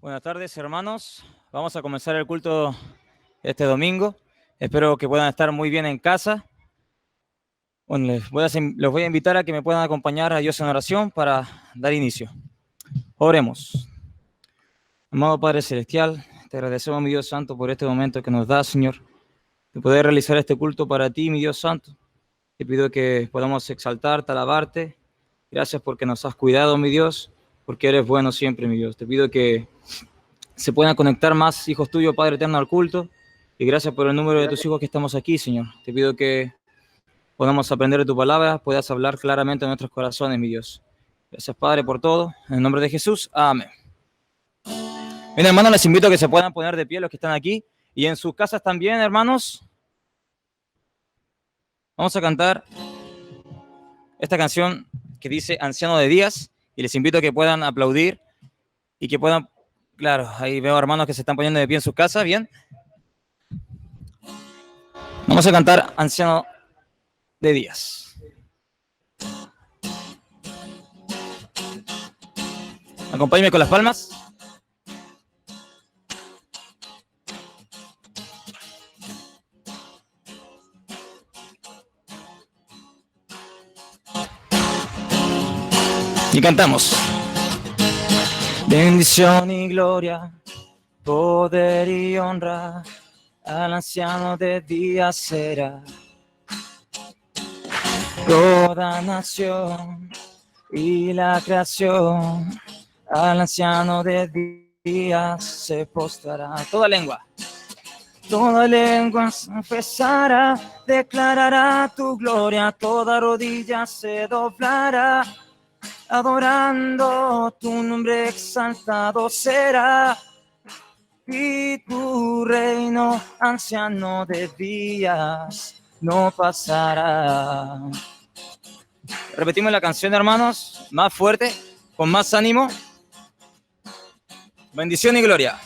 Buenas tardes, hermanos. Vamos a comenzar el culto este domingo. Espero que puedan estar muy bien en casa. Bueno, los voy a invitar a que me puedan acompañar a Dios en oración para dar inicio. Oremos. Amado Padre Celestial, te agradecemos, mi Dios Santo, por este momento que nos da, Señor, de poder realizar este culto para ti, mi Dios Santo. Te pido que podamos exaltarte, alabarte. Gracias porque nos has cuidado, mi Dios, porque eres bueno siempre, mi Dios. Te pido que se puedan conectar más hijos tuyos, Padre eterno, al culto. Y gracias por el número de tus hijos que estamos aquí, Señor. Te pido que podamos aprender de tu palabra, puedas hablar claramente en nuestros corazones, mi Dios. Gracias, Padre, por todo. En el nombre de Jesús, amén. Bien, hermanos, les invito a que se puedan poner de pie los que están aquí. Y en sus casas también, hermanos. Vamos a cantar esta canción que dice Anciano de Días. Y les invito a que puedan aplaudir y que puedan... Claro, ahí veo hermanos que se están poniendo de pie en sus casas, bien. Vamos a cantar Anciano de Días. Acompáñenme con las palmas. Y cantamos. Bendición y gloria, poder y honra, al anciano de días será. Toda nación y la creación, al anciano de días se postrará. Toda lengua confesará, declarará tu gloria, toda rodilla se doblará, adorando tu nombre exaltado será. Y tu reino, anciano de días, no pasará. Repetimos la canción, hermanos, más fuerte, con más ánimo. Bendición y gloria.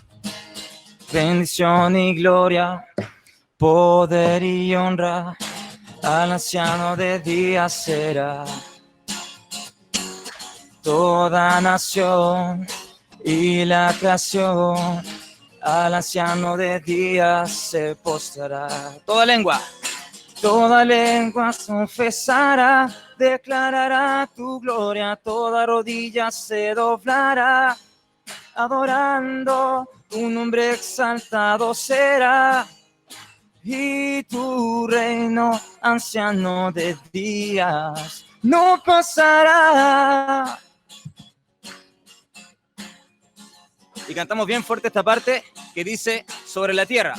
Bendición y gloria, poder y honra, al anciano de días será. Toda nación y la creación, al anciano de días se postrará. Toda lengua confesará, declarará tu gloria, toda rodilla se doblará, adorando tu nombre exaltado será. Y tu reino, anciano de días, no pasará. Y cantamos bien fuerte esta parte que dice sobre la tierra.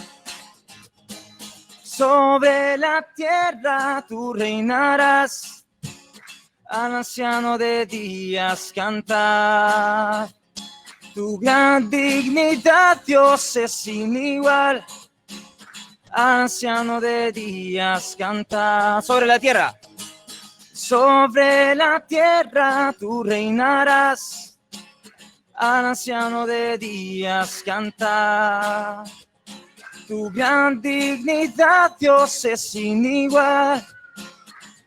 Sobre la tierra tú reinarás, al anciano de días cantar. Tu gran dignidad, Dios, es sin igual, al anciano de días cantar. Sobre la tierra. Sobre la tierra tú reinarás, al anciano de días cantar. Tu gran dignidad, Dios, es sin igual,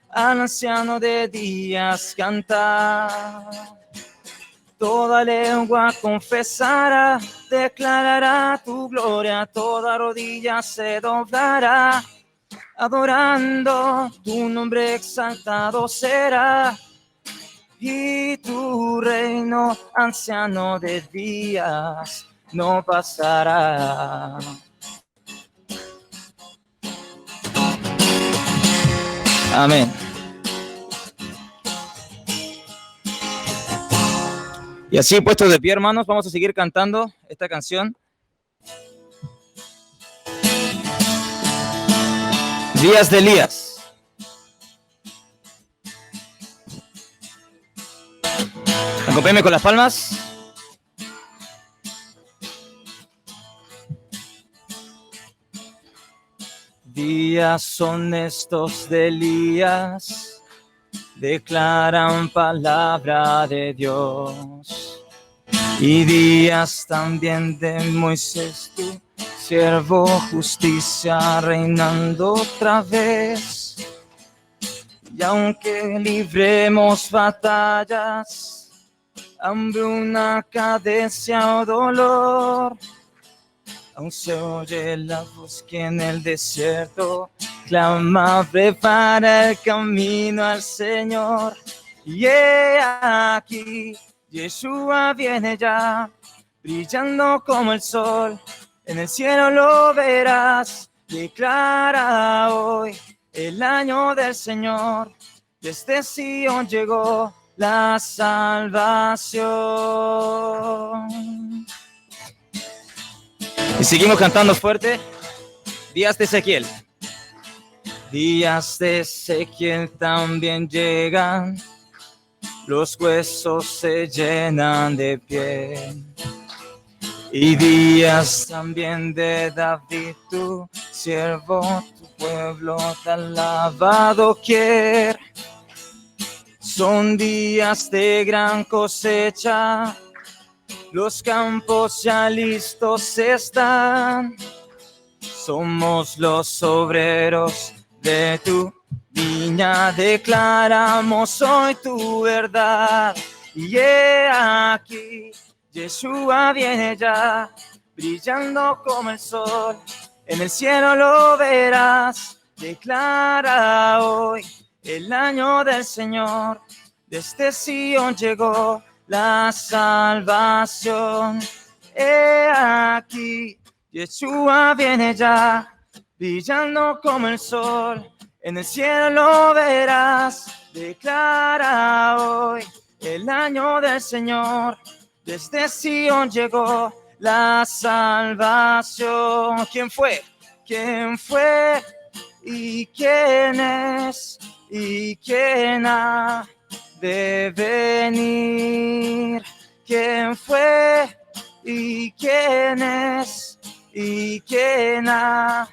al anciano de días cantar. Toda lengua confesará, declarará tu gloria, toda rodilla se doblará, adorando tu nombre exaltado será. Y tu reino, anciano de días, no pasará. Amén. Y así, puestos de pie, hermanos, vamos a seguir cantando esta canción. Días de Elías. Acompáñenme con las palmas. Días son estos de Elías, declaran palabra de Dios. Y días también de Moisés, tu siervo, justicia reinando otra vez. Y aunque libremos batallas, hambruna, cadencia o dolor. Aún se oye la voz que en el desierto clama, prepara el camino al Señor. Y he aquí, Yeshua viene ya, brillando como el sol. En el cielo lo verás, declara hoy el año del Señor. Desde Sion llegó la salvación. Y seguimos cantando fuerte. Días de Ezequiel. Días de Ezequiel también llegan, los huesos se llenan de piel. Y días también de David, tu siervo, tu pueblo te alabado quiere. Son días de gran cosecha, los campos ya listos están. Somos los obreros de tu viña, declaramos hoy tu verdad. Y he aquí, Yeshua viene ya, brillando como el sol. En el cielo lo verás, declara hoy el año del Señor. Desde Sion llegó la salvación. He aquí, Yeshua viene ya, brillando como el sol. En el cielo lo verás, declara hoy el año del Señor. Desde Sion llegó la salvación. ¿Quién fue? ¿Quién fue? ¿Y quién es? ¿Y quién ha de venir? ¿Quién fue? ¿Y quién es? ¿Y quién ha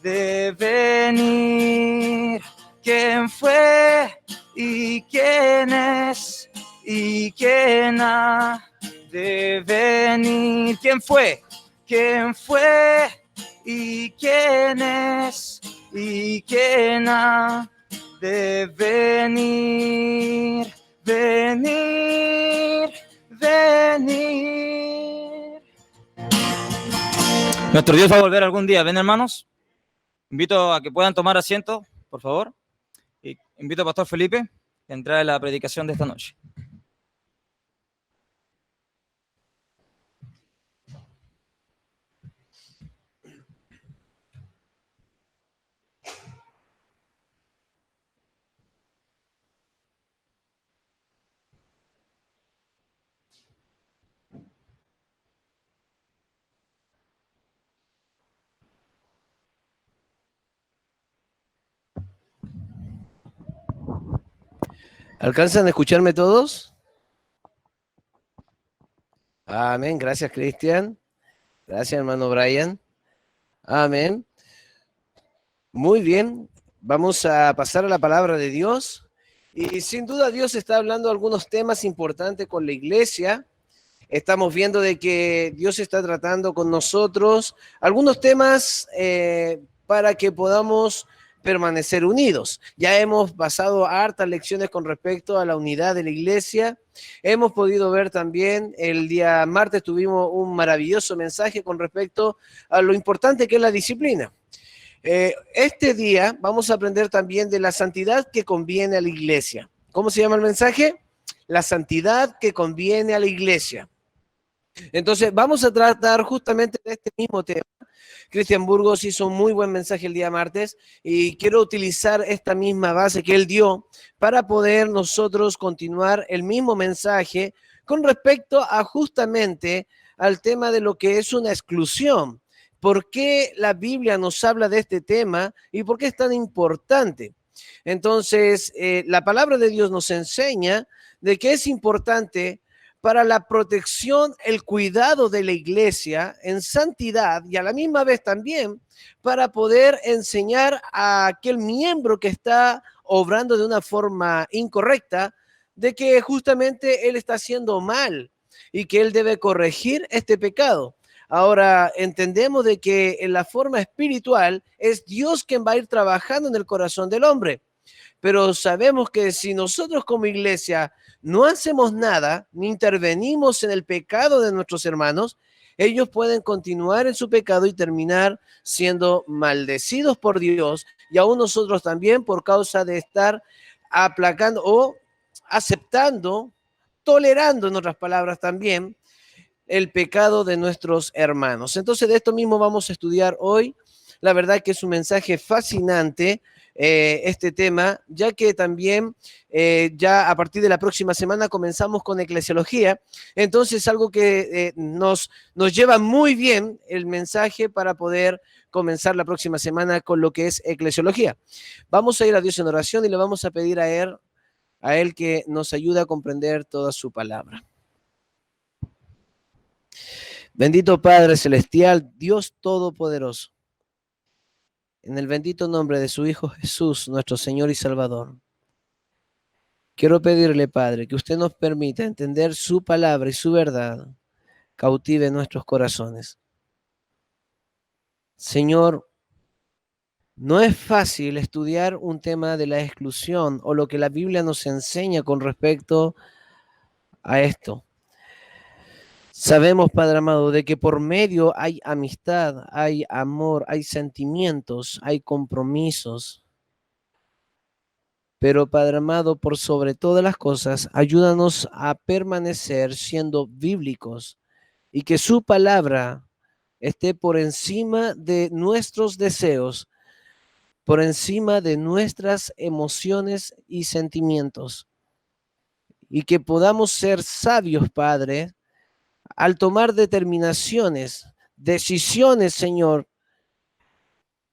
de venir? ¿Quién fue? ¿Y quién es? ¿Y quién ha de venir? ¿Quién fue? ¿Quién fue? ¿Y quién es? ¿Y quién ha de venir? Venir, venir. Nuestro Dios va a volver algún día. ¿Ven, hermanos? Invito a que puedan tomar asiento, por favor. Y invito al pastor Felipe a entrar en la predicación de esta noche. ¿Alcanzan a escucharme todos? Amén. Gracias, Cristian. Gracias, hermano Brian. Amén. Muy bien. Vamos a pasar a la palabra de Dios. Y sin duda Dios está hablando algunos temas importantes con la iglesia. Estamos viendo de que Dios está tratando con nosotros algunos temas para que podamos permanecer unidos. Ya hemos pasado hartas lecciones con respecto a la unidad de la iglesia. Hemos podido ver también, el día martes tuvimos un maravilloso mensaje con respecto a lo importante que es la disciplina. Este día vamos a aprender también de la santidad que conviene a la iglesia. ¿Cómo se llama el mensaje? La santidad que conviene a la iglesia. Entonces vamos a tratar justamente de este mismo tema. Cristian Burgos hizo un muy buen mensaje el día martes y quiero utilizar esta misma base que él dio para poder nosotros continuar el mismo mensaje con respecto a justamente al tema de lo que es una exclusión. ¿Por qué la Biblia nos habla de este tema y por qué es tan importante? Entonces, la palabra de Dios nos enseña de que es importante para la protección, el cuidado de la iglesia en santidad y a la misma vez también para poder enseñar a aquel miembro que está obrando de una forma incorrecta de que justamente él está haciendo mal y que él debe corregir este pecado. Ahora entendemos de que en la forma espiritual es Dios quien va a ir trabajando en el corazón del hombre. Pero sabemos que si nosotros como iglesia no hacemos nada, ni intervenimos en el pecado de nuestros hermanos, ellos pueden continuar en su pecado y terminar siendo maldecidos por Dios, y aún nosotros también por causa de estar aplacando o aceptando, tolerando, en otras palabras también, el pecado de nuestros hermanos. Entonces de esto mismo vamos a estudiar hoy. La verdad que es un mensaje fascinante este tema, ya que también ya a partir de la próxima semana comenzamos con eclesiología. Entonces algo que nos lleva muy bien el mensaje para poder comenzar la próxima semana con lo que es eclesiología. Vamos a ir a Dios en oración y le vamos a pedir a él que nos ayude a comprender toda su palabra. Bendito Padre Celestial, Dios Todopoderoso, en el bendito nombre de su Hijo Jesús, nuestro Señor y Salvador, quiero pedirle, Padre, que usted nos permita entender su palabra y su verdad cautive nuestros corazones. Señor, no es fácil estudiar un tema de la exclusión o lo que la Biblia nos enseña con respecto a esto. Sabemos, Padre amado, de que por medio hay amistad, hay amor, hay sentimientos, hay compromisos. Pero, Padre amado, por sobre todas las cosas, ayúdanos a permanecer siendo bíblicos y que su palabra esté por encima de nuestros deseos, por encima de nuestras emociones y sentimientos. Y que podamos ser sabios, Padre, al tomar determinaciones, decisiones, Señor,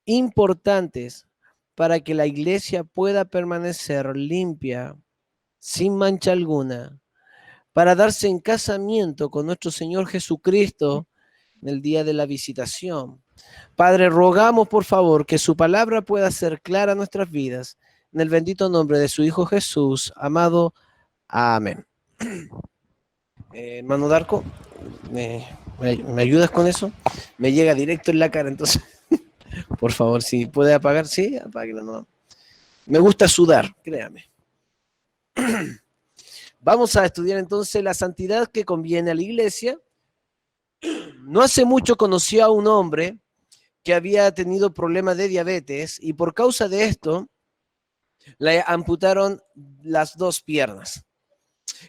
importantes para que la iglesia pueda permanecer limpia, sin mancha alguna, para darse en casamiento con nuestro Señor Jesucristo en el día de la visitación. Padre, rogamos por favor que su palabra pueda ser clara a nuestras vidas, en el bendito nombre de su Hijo Jesús, amado. Amén. Hermano Darko, ¿me ayudas con eso? Me llega directo en la cara, entonces, por favor, si puede apagar, sí, apáguela, no. Me gusta sudar, créame. Vamos a estudiar entonces la santidad que conviene a la iglesia. No hace mucho conocí a un hombre que había tenido problemas de diabetes y por causa de esto le amputaron las dos piernas.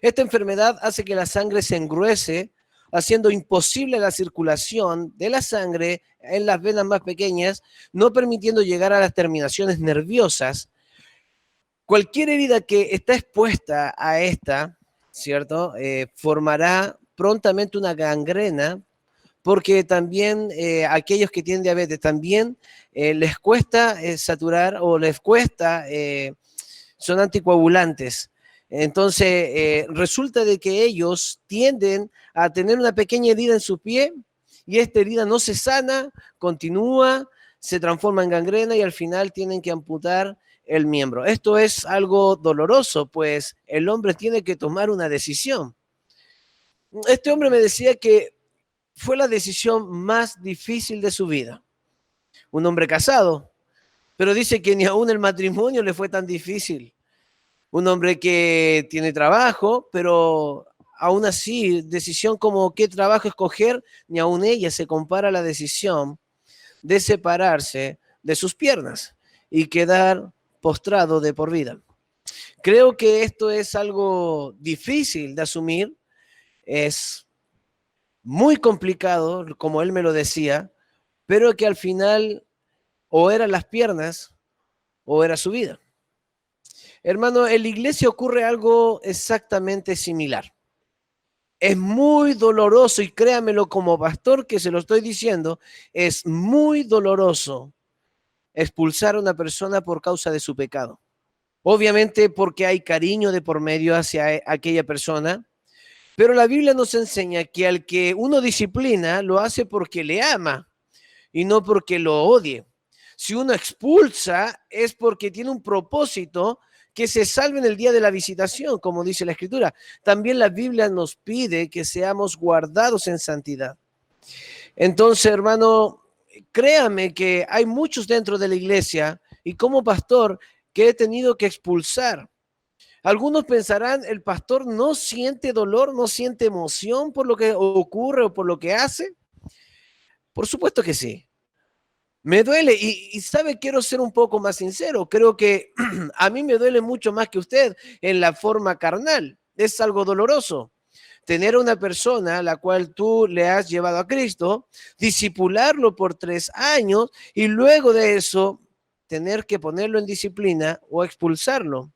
Esta enfermedad hace que la sangre se engruese, haciendo imposible la circulación de la sangre en las venas más pequeñas, no permitiendo llegar a las terminaciones nerviosas. Cualquier herida que está expuesta a esta, ¿cierto? Formará prontamente una gangrena, porque también aquellos que tienen diabetes también les cuesta saturar o les cuesta, son anticoagulantes. Entonces, resulta de que ellos tienden a tener una pequeña herida en su pie y esta herida no se sana, continúa, se transforma en gangrena y al final tienen que amputar el miembro. Esto es algo doloroso, pues el hombre tiene que tomar una decisión. Este hombre me decía que fue la decisión más difícil de su vida. Un hombre casado, pero dice que ni aún el matrimonio le fue tan difícil. Un hombre que tiene trabajo, pero aún así, decisión como qué trabajo escoger, ni aún ella se compara a la decisión de separarse de sus piernas y quedar postrado de por vida. Creo que esto es algo difícil de asumir, es muy complicado, como él me lo decía, pero que al final o eran las piernas o era su vida. Hermano, en la iglesia ocurre algo exactamente similar. Es muy doloroso, y créamelo como pastor que se lo estoy diciendo, es muy doloroso expulsar a una persona por causa de su pecado. Obviamente porque hay cariño de por medio hacia aquella persona, pero la Biblia nos enseña que al que uno disciplina lo hace porque le ama y no porque lo odie. Si uno expulsa es porque tiene un propósito que se salve en el día de la visitación, como dice la Escritura. También la Biblia nos pide que seamos guardados en santidad. Entonces, hermano, créame que hay muchos dentro de la iglesia y como pastor que he tenido que expulsar. Algunos pensarán, el pastor no siente dolor, no siente emoción por lo que ocurre o por lo que hace. Por supuesto que sí. Me duele y sabe, quiero ser un poco más sincero. Creo que a mí me duele mucho más que usted en la forma carnal. Es algo doloroso. Tener a una persona a la cual tú le has llevado a Cristo, disipularlo por 3 años y luego de eso tener que ponerlo en disciplina o expulsarlo.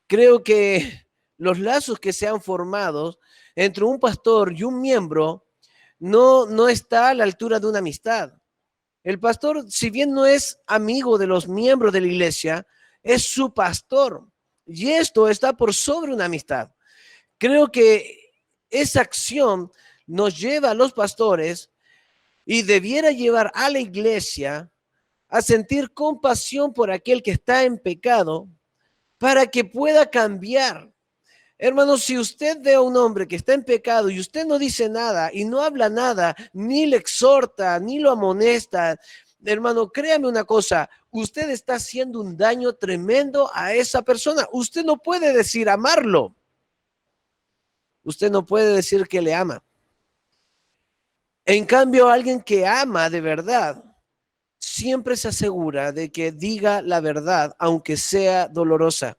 Creo que los lazos que se han formado entre un pastor y un miembro no está a la altura de una amistad. El pastor, si bien no es amigo de los miembros de la iglesia, es su pastor. Y esto está por sobre una amistad. Creo que esa acción nos lleva a los pastores y debiera llevar a la iglesia a sentir compasión por aquel que está en pecado para que pueda cambiar. Hermano, si usted ve a un hombre que está en pecado y usted no dice nada y no habla nada, ni le exhorta, ni lo amonesta, hermano, créame una cosa, usted está haciendo un daño tremendo a esa persona. Usted no puede decir amarlo. Usted no puede decir que le ama. En cambio, alguien que ama de verdad siempre se asegura de que diga la verdad, aunque sea dolorosa.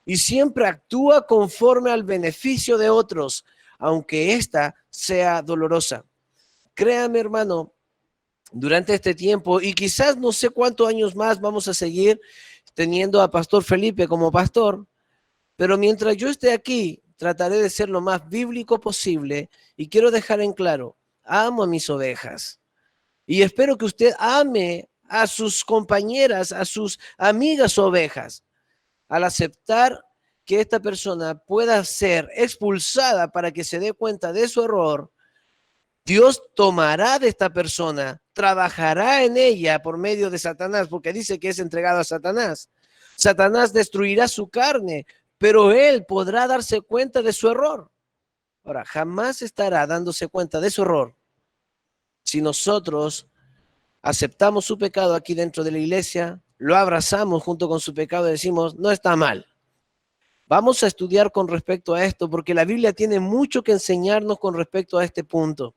Y siempre actúa conforme al beneficio de otros, aunque ésta sea dolorosa. Créame, hermano, durante este tiempo, y quizás no sé cuántos años más vamos a seguir teniendo a Pastor Felipe como pastor, pero mientras yo esté aquí, trataré de ser lo más bíblico posible y quiero dejar en claro, amo a mis ovejas y espero que usted ame a sus compañeras, a sus amigas ovejas, al aceptar que esta persona pueda ser expulsada para que se dé cuenta de su error. Dios tomará de esta persona, trabajará en ella por medio de Satanás, porque dice que es entregado a Satanás. Satanás destruirá su carne, pero él podrá darse cuenta de su error. Ahora, jamás estará dándose cuenta de su error si nosotros aceptamos su pecado aquí dentro de la iglesia, lo abrazamos junto con su pecado y decimos, no está mal. Vamos a estudiar con respecto a esto, porque la Biblia tiene mucho que enseñarnos con respecto a este punto.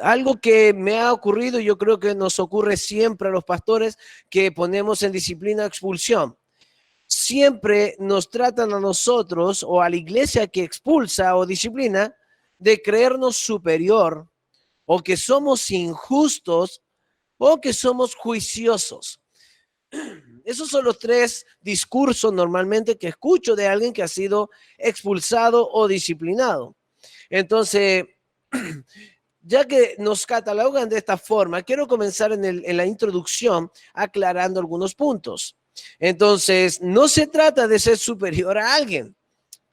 Algo que me ha ocurrido, y yo creo que nos ocurre siempre a los pastores que ponemos en disciplina expulsión. Siempre nos tratan a nosotros o a la iglesia que expulsa o disciplina de creernos superior o que somos injustos o que somos juiciosos. Esos son los 3 discursos normalmente que escucho de alguien que ha sido expulsado o disciplinado. Entonces, ya que nos catalogan de esta forma, quiero comenzar en la introducción aclarando algunos puntos. Entonces, no se trata de ser superior a alguien.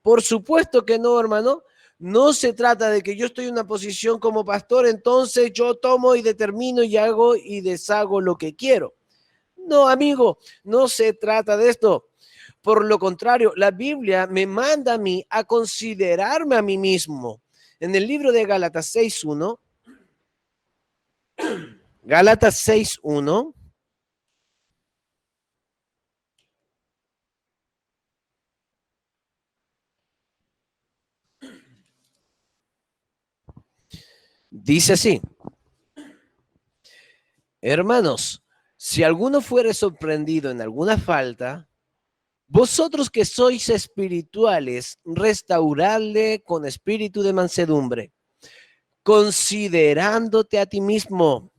Por supuesto que no, hermano. No se trata de que yo estoy en una posición como pastor, entonces yo tomo y determino y hago y deshago lo que quiero. No, amigo, no se trata de esto. Por lo contrario, la Biblia me manda a mí a considerarme a mí mismo. En el libro de Gálatas 6:1, Gálatas 6:1, dice así: hermanos, si alguno fuere sorprendido en alguna falta, vosotros que sois espirituales, restauradle con espíritu de mansedumbre, considerándote a ti mismo,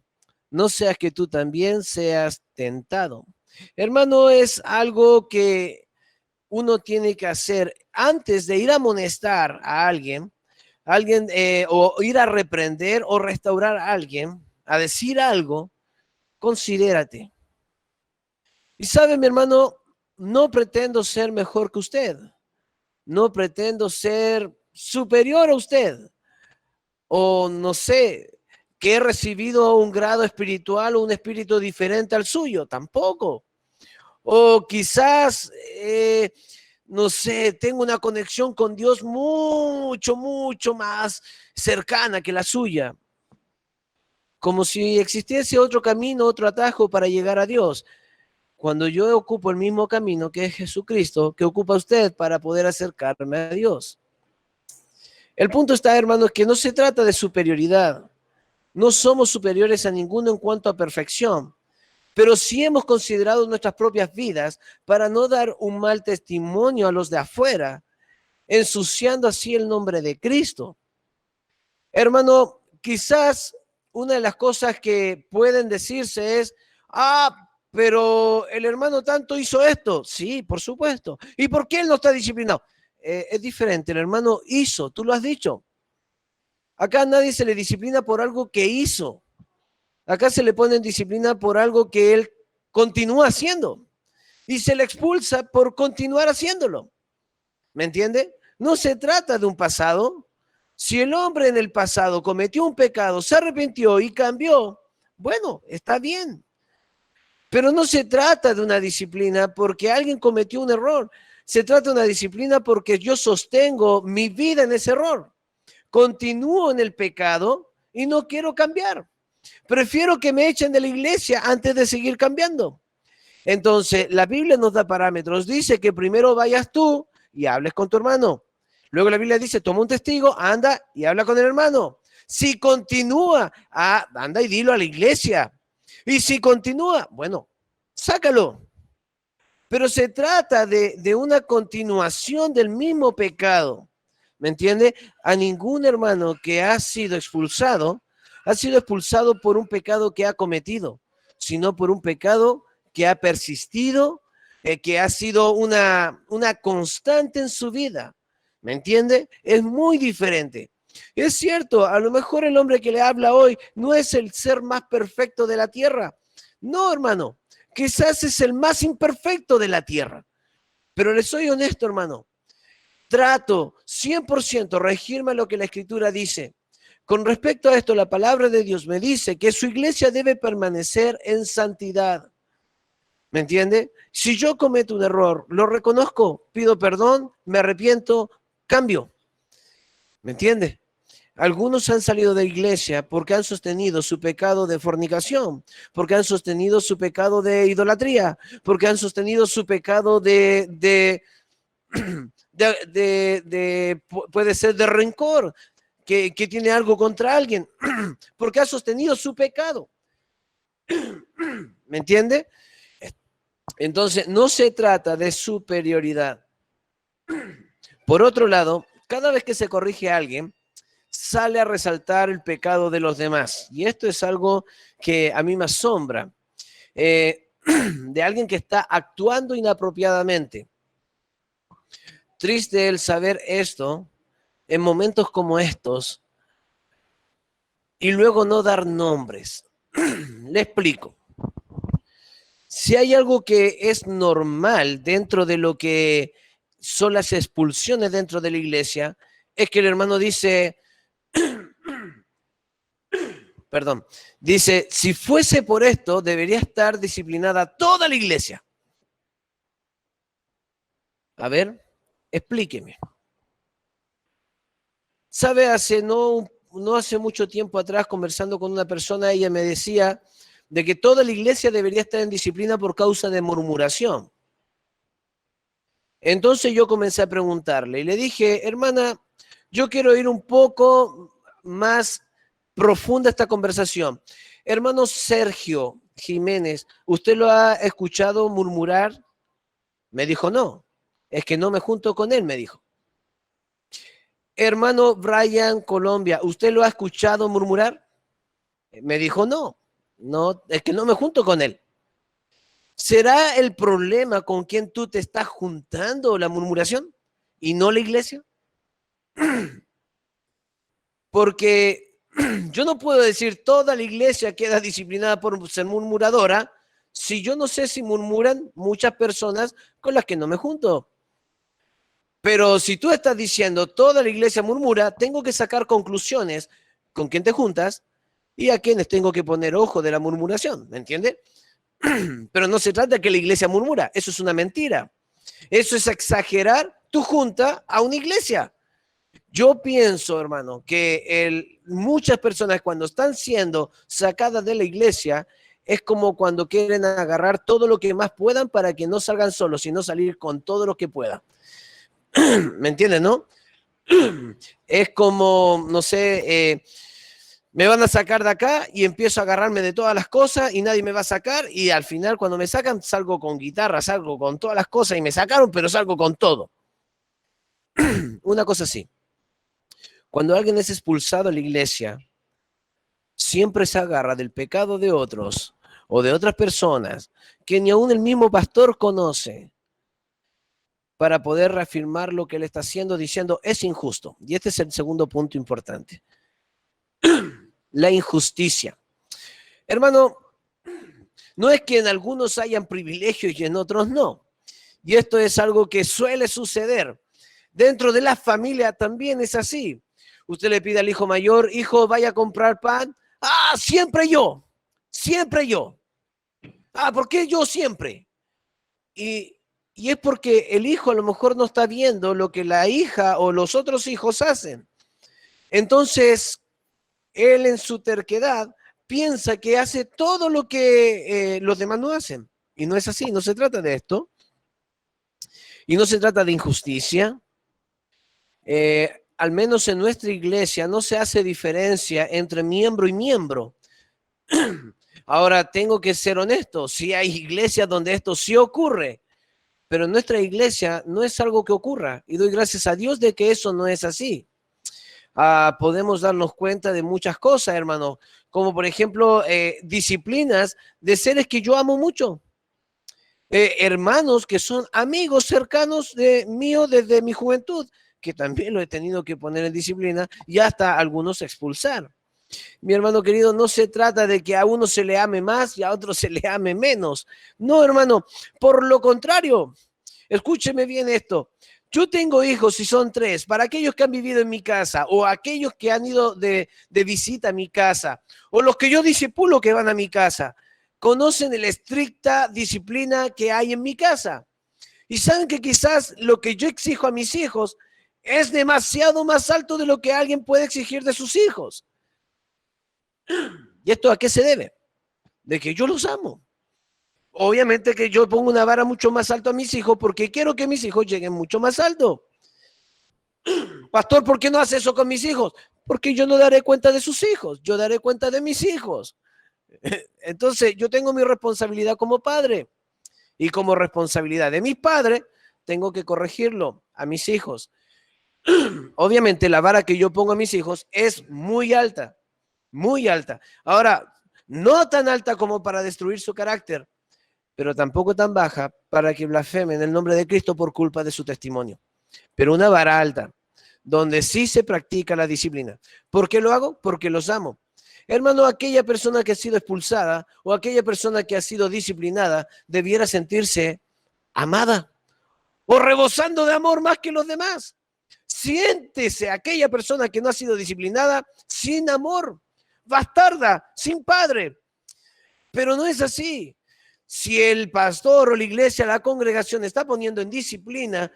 no sea que tú también seas tentado. Hermano, es algo que uno tiene que hacer antes de ir a amonestar a alguien, o ir a reprender o restaurar a alguien, a decir algo. Considérate. Y sabe, mi hermano, no pretendo ser mejor que usted. No pretendo ser superior a usted. O no sé, que he recibido un grado espiritual o un espíritu diferente al suyo. Tampoco. O quizás, no sé, tengo una conexión con Dios mucho, mucho más cercana que la suya. Como si existiese otro camino, otro atajo para llegar a Dios. cuando yo ocupo el mismo camino que es Jesucristo, que ocupa usted para poder acercarme a Dios. El punto está, hermanos, que no se trata de superioridad. No somos superiores a ninguno en cuanto a perfección, pero sí hemos considerado nuestras propias vidas para no dar un mal testimonio a los de afuera, ensuciando así el nombre de Cristo. Hermano, quizás una de las cosas que pueden decirse es, pero el hermano tanto hizo esto. Sí, por supuesto. ¿Y por qué él no está disciplinado? Es diferente, el hermano hizo, tú lo has dicho. Acá nadie se le disciplina por algo que hizo. Acá se le pone en disciplina por algo que él continúa haciendo. Y se le expulsa por continuar haciéndolo. ¿Me entiende? No se trata de un pasado. Si el hombre en el pasado cometió un pecado, se arrepintió y cambió, bueno, está bien. Pero no se trata de una disciplina porque alguien cometió un error. Se trata de una disciplina porque yo sostengo mi vida en ese error. Continúo en el pecado y no quiero cambiar. Prefiero que me echen de la iglesia antes de seguir cambiando. Entonces, la Biblia nos da parámetros. Dice que primero vayas tú y hables con tu hermano. Luego la Biblia dice, toma un testigo, anda y habla con el hermano. Si continúa, anda y dilo a la iglesia. Y si continúa, bueno, sácalo. Pero se trata de una continuación del mismo pecado. ¿Me entiende? A ningún hermano que ha sido expulsado por un pecado que ha cometido, sino por un pecado que ha persistido, que ha sido una constante en su vida. ¿Me entiende? Es muy diferente. Es cierto, a lo mejor el hombre que le habla hoy no es el ser más perfecto de la tierra. No, hermano, quizás es el más imperfecto de la tierra. Pero le soy honesto, hermano. Trato 100% regirme a lo que la Escritura dice. Con respecto a esto, la palabra de Dios me dice que su iglesia debe permanecer en santidad. ¿Me entiende? Si yo cometo un error, lo reconozco, pido perdón, me arrepiento, cambio. ¿Me entiende? Algunos han salido de la iglesia porque han sostenido su pecado de fornicación, porque han sostenido su pecado de idolatría, porque han sostenido su pecado puede ser de rencor, que tiene algo contra alguien, porque ha sostenido su pecado. ¿Me entiende? Entonces, no se trata de superioridad. Por otro lado, cada vez que se corrige a alguien, sale a resaltar el pecado de los demás. Y esto es algo que a mí me asombra. De alguien que está actuando inapropiadamente. Triste el saber esto en momentos como estos y luego no dar nombres. Le explico. Si hay algo que es normal dentro de lo que son las expulsiones dentro de la iglesia, es que el hermano dice, perdón, dice, si fuese por esto, debería estar disciplinada toda la iglesia. A ver, explíqueme. ¿Sabe? No hace mucho tiempo atrás, conversando con una persona, ella me decía de que toda la iglesia debería estar en disciplina por causa de murmuración. Entonces yo comencé a preguntarle y le dije, hermana, yo quiero ir un poco más profunda esta conversación. Hermano Sergio Jiménez, ¿usted lo ha escuchado murmurar? Me dijo, no, es que no me junto con él, me dijo. Hermano Brian Colombia, ¿usted lo ha escuchado murmurar? Me dijo, no, es que no me junto con él. ¿Será el problema con quien tú te estás juntando la murmuración y no la iglesia? Porque yo no puedo decir toda la iglesia queda disciplinada por ser murmuradora si yo no sé si murmuran muchas personas con las que no me junto. Pero si tú estás diciendo toda la iglesia murmura, tengo que sacar conclusiones con quién te juntas y a quienes tengo que poner ojo de la murmuración, ¿me entiendes? Pero no se trata de que la iglesia murmura, eso es una mentira. Eso es exagerar tu junta a una iglesia. Yo pienso, hermano, que muchas personas cuando están siendo sacadas de la iglesia es como cuando quieren agarrar todo lo que más puedan para que no salgan solos, sino salir con todo lo que puedan. ¿Me entienden, no? Es como, no sé, me van a sacar de acá y empiezo a agarrarme de todas las cosas y nadie me va a sacar y al final cuando me sacan salgo con guitarra, salgo con todas las cosas y me sacaron, pero salgo con todo. Una cosa así. Cuando alguien es expulsado de la iglesia, siempre se agarra del pecado de otros o de otras personas que ni aún el mismo pastor conoce para poder reafirmar lo que él está haciendo, diciendo es injusto. Y este es el segundo punto importante. La injusticia. Hermano, no es que en algunos hayan privilegios y en otros no. Y esto es algo que suele suceder. Dentro de la familia también es así. Usted le pide al hijo mayor, hijo, vaya a comprar pan. Ah, siempre yo, siempre yo. Ah, ¿por qué yo siempre? Y es porque el hijo a lo mejor no está viendo lo que la hija o los otros hijos hacen. Entonces, él en su terquedad piensa que hace todo lo que los demás no hacen. Y no es así, no se trata de esto. Y no se trata de injusticia. Al menos en nuestra iglesia no se hace diferencia entre miembro y miembro. Ahora, tengo que ser honesto, sí hay iglesias donde esto sí ocurre, pero en nuestra iglesia no es algo que ocurra. Y doy gracias a Dios de que eso no es así. Podemos darnos cuenta de muchas cosas, hermano, como por ejemplo disciplinas de seres que yo amo mucho. Hermanos que son amigos cercanos de mío desde mi juventud, que también lo he tenido que poner en disciplina y hasta algunos expulsar. Mi hermano querido, no se trata de que a uno se le ame más y a otro se le ame menos. No, hermano, por lo contrario, escúcheme bien esto. Yo tengo hijos y son 3. Para aquellos que han vivido en mi casa o aquellos que han ido de visita a mi casa o los que yo discipulo que van a mi casa, conocen la estricta disciplina que hay en mi casa. Y saben que quizás lo que yo exijo a mis hijos es demasiado más alto de lo que alguien puede exigir de sus hijos. ¿Y esto a qué se debe? De que yo los amo. Obviamente que yo pongo una vara mucho más alto a mis hijos porque quiero que mis hijos lleguen mucho más alto. Pastor, ¿por qué no hace eso con mis hijos? Porque yo no daré cuenta de sus hijos, yo daré cuenta de mis hijos. Entonces, yo tengo mi responsabilidad como padre y como responsabilidad de mis padres, tengo que corregirlo a mis hijos. Obviamente, la vara que yo pongo a mis hijos es muy alta, muy alta. Ahora, no tan alta como para destruir su carácter, pero tampoco tan baja para que blasfemen el nombre de Cristo por culpa de su testimonio. Pero una vara alta, donde sí se practica la disciplina. ¿Por qué lo hago? Porque los amo. Hermano, aquella persona que ha sido expulsada o aquella persona que ha sido disciplinada debiera sentirse amada o rebosando de amor más que los demás. Siéntese aquella persona que no ha sido disciplinada sin amor, bastarda, sin padre. Pero no es así. Si el pastor o la iglesia, la congregación está poniendo en disciplina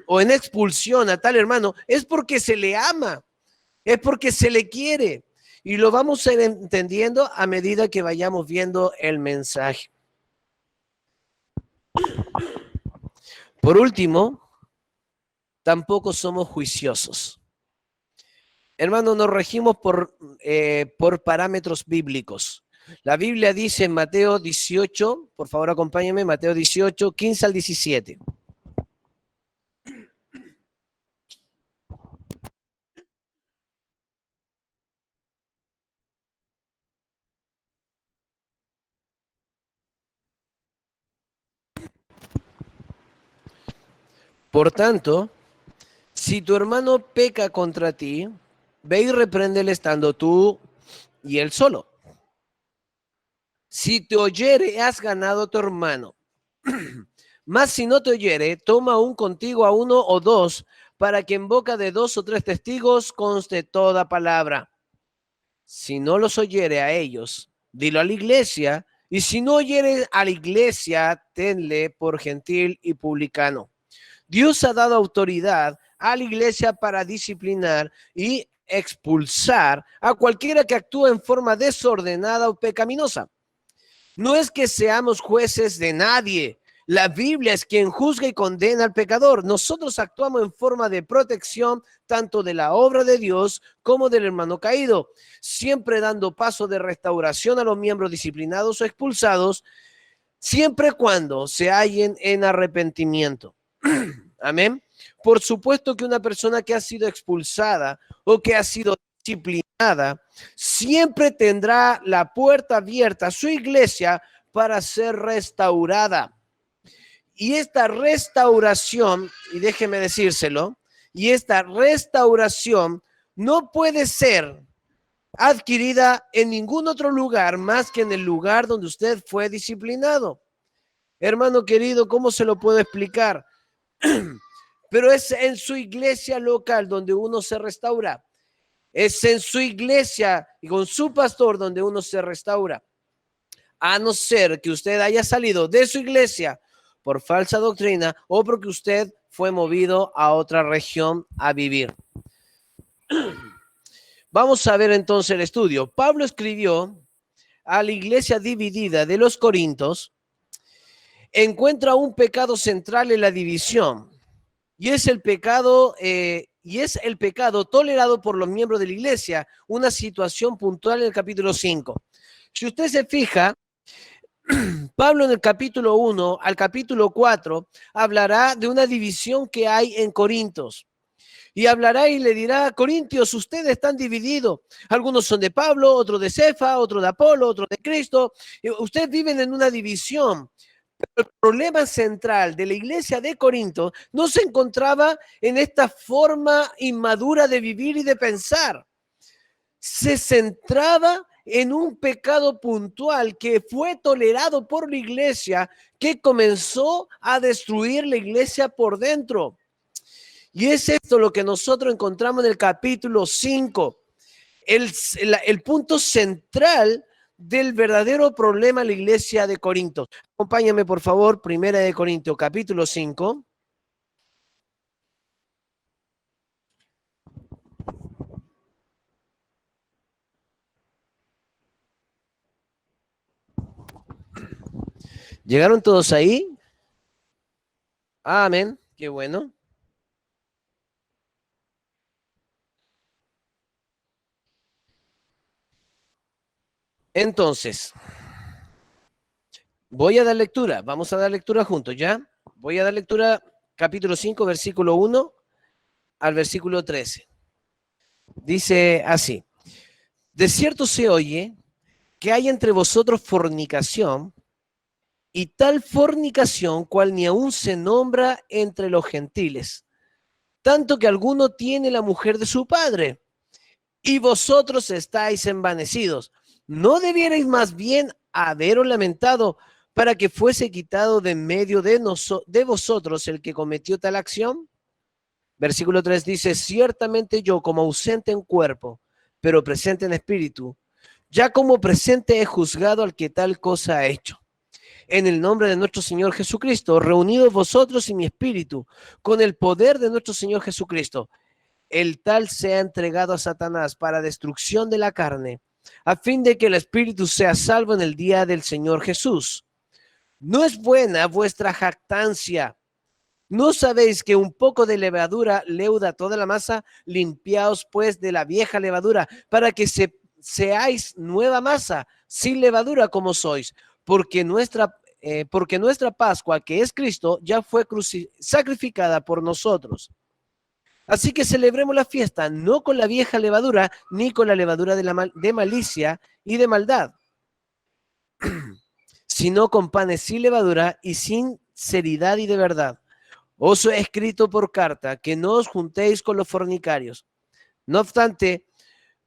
o en expulsión a tal hermano, es porque se le ama, es porque se le quiere. Y lo vamos a ir entendiendo a medida que vayamos viendo el mensaje. Por último, tampoco somos juiciosos. Hermanos, nos regimos por parámetros bíblicos. La Biblia dice en Mateo 18, por favor acompáñenme, Mateo 18, 15 al 17. Por tanto, si tu hermano peca contra ti, ve y repréndele estando tú y él solo. Si te oyere, has ganado a tu hermano. Mas si no te oyere, toma aún contigo a 1 o 2, para que en boca de 2 o 3 testigos conste toda palabra. Si no los oyere a ellos, dilo a la iglesia, y si no oyere a la iglesia, tenle por gentil y publicano. Dios ha dado autoridad a la iglesia para disciplinar y expulsar a cualquiera que actúe en forma desordenada o pecaminosa. No es que seamos jueces de nadie. La Biblia es quien juzga y condena al pecador. Nosotros actuamos en forma de protección tanto de la obra de Dios como del hermano caído, siempre dando paso de restauración a los miembros disciplinados o expulsados, siempre cuando se hallen en arrepentimiento. Amén. Por supuesto que una persona que ha sido expulsada o que ha sido disciplinada siempre tendrá la puerta abierta a su iglesia para ser restaurada. Y esta restauración, y déjeme decírselo, y esta restauración no puede ser adquirida en ningún otro lugar más que en el lugar donde usted fue disciplinado. Hermano querido, ¿cómo se lo puedo explicar? Pero es en su iglesia local donde uno se restaura. Es en su iglesia y con su pastor donde uno se restaura. A no ser que usted haya salido de su iglesia por falsa doctrina o porque usted fue movido a otra región a vivir. Vamos a ver entonces el estudio. Pablo escribió a la iglesia dividida de los Corintios. Encuentra un pecado central en la división y es el pecado tolerado por los miembros de la iglesia, una situación puntual en el capítulo 5. Si usted se fija, Pablo en el capítulo 1 al capítulo 4 hablará de una división que hay en Corintios. Y hablará y le dirá: Corintios, ustedes están divididos. Algunos son de Pablo, otros de Cefa, otros de Apolo, otros de Cristo. Ustedes viven en una división. Pero el problema central de la iglesia de Corinto no se encontraba en esta forma inmadura de vivir y de pensar. Se centraba en un pecado puntual que fue tolerado por la iglesia, que comenzó a destruir la iglesia por dentro. Y es esto lo que nosotros encontramos en el capítulo 5. El punto central del verdadero problema en la iglesia de Corinto. Acompáñame, por favor, Primera de Corintios, capítulo 5. ¿Llegaron todos ahí? Amén. Qué bueno. Entonces, voy a dar lectura. Vamos a dar lectura juntos, ¿ya? Voy a dar lectura capítulo 5, versículo 1 al versículo 13. Dice así: de cierto se oye que hay entre vosotros fornicación, y tal fornicación cual ni aún se nombra entre los gentiles, tanto que alguno tiene la mujer de su padre, y vosotros estáis envanecidos. ¿No debierais más bien haberos lamentado para que fuese quitado de medio de vosotros el que cometió tal acción? Versículo 3 dice: ciertamente yo, como ausente en cuerpo, pero presente en espíritu, ya como presente he juzgado al que tal cosa ha hecho. En el nombre de nuestro Señor Jesucristo, reunidos vosotros y mi espíritu, con el poder de nuestro Señor Jesucristo, el tal sea entregado a Satanás para destrucción de la carne, a fin de que el espíritu sea salvo en el día del Señor Jesús. No es buena vuestra jactancia. ¿No sabéis que un poco de levadura leuda toda la masa? Limpiaos pues de la vieja levadura, para que seáis nueva masa, sin levadura como sois, porque nuestra Pascua, que es Cristo, ya fue sacrificada por nosotros. Así que celebremos la fiesta, no con la vieja levadura, ni con la levadura de malicia y de maldad, sino con panes sin levadura y sin sinceridad y de verdad. Os he escrito por carta que no os juntéis con los fornicarios. No obstante,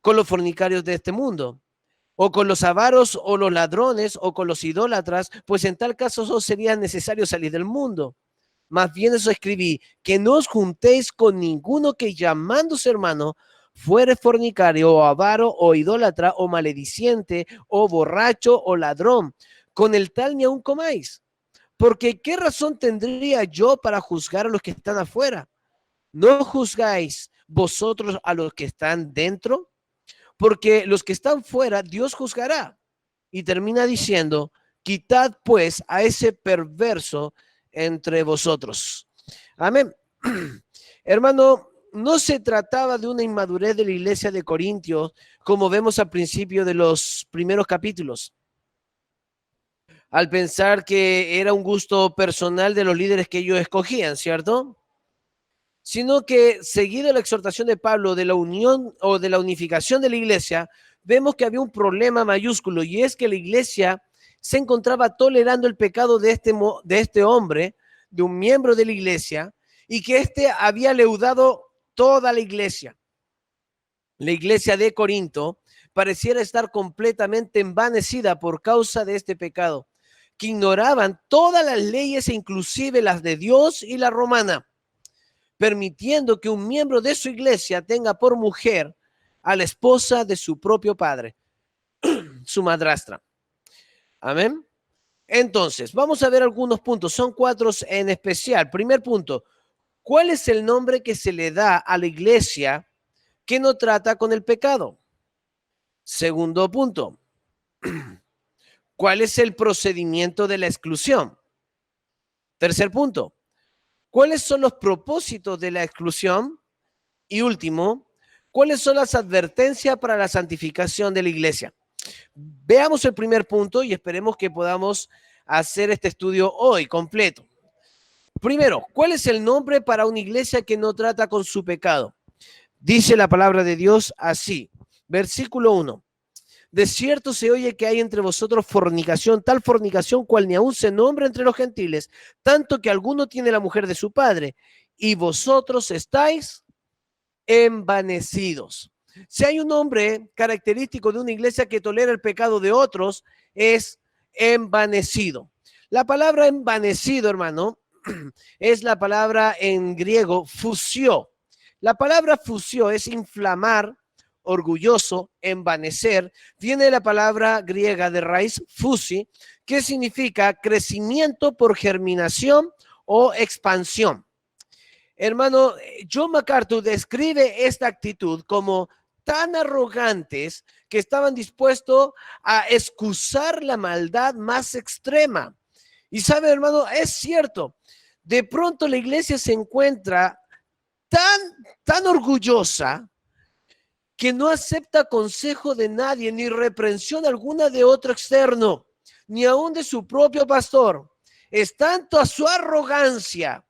con los fornicarios de este mundo, o con los avaros, o los ladrones, o con los idólatras, pues en tal caso os sería necesario salir del mundo. Más bien os escribí que no os juntéis con ninguno que, llamándose hermano, fuere fornicario, o avaro, o idólatra, o malediciente, o borracho, o ladrón. Con el tal ni aun comáis. Porque ¿qué razón tendría yo para juzgar a los que están afuera? ¿No juzgáis vosotros a los que están dentro? Porque los que están fuera Dios juzgará. Y termina diciendo Quitad pues a ese perverso entre vosotros. Amén. Hermano, no se trataba de una inmadurez de la iglesia de Corintios, como vemos al principio de los primeros capítulos, al pensar que era un gusto personal de los líderes que ellos escogían, ¿cierto? Sino que, seguido la exhortación de Pablo de la unión o de la unificación de la iglesia, vemos que había un problema mayúsculo, y es que la iglesia se encontraba tolerando el pecado de este hombre, de un miembro de la iglesia, y que éste había leudado toda la iglesia. La iglesia de Corinto pareciera estar completamente envanecida por causa de este pecado, que ignoraban todas las leyes, inclusive las de Dios y la romana, permitiendo que un miembro de su iglesia tenga por mujer a la esposa de su propio padre, su madrastra. Amén. Entonces, vamos a ver algunos puntos. Son 4 en especial. Primer punto, ¿cuál es el nombre que se le da a la iglesia que no trata con el pecado? Segundo punto, ¿cuál es el procedimiento de la exclusión? Tercer punto, ¿cuáles son los propósitos de la exclusión? Y último, ¿cuáles son las advertencias para la santificación de la iglesia? Veamos el primer punto y esperemos que podamos hacer este estudio hoy completo. Primero, ¿cuál es el nombre para una iglesia que no trata con su pecado? Dice la palabra de Dios así, versículo 1. De cierto se oye que hay entre vosotros fornicación, tal fornicación cual ni aún se nombra entre los gentiles, tanto que alguno tiene la mujer de su padre, y vosotros estáis envanecidos. Si hay un nombre característico de una iglesia que tolera el pecado de otros, es envanecido. La palabra envanecido, hermano, es la palabra en griego fusio. La palabra fusio es inflamar, orgulloso, envanecer. Viene de la palabra griega de raíz fusi, que significa crecimiento por germinación o expansión. Hermano, John MacArthur describe esta actitud como tan arrogantes que estaban dispuestos a excusar la maldad más extrema. Y sabe, hermano, es cierto, de pronto la iglesia se encuentra tan orgullosa que no acepta consejo de nadie, ni reprensión alguna de otro externo, ni aún de su propio pastor. Es tanto a su arrogancia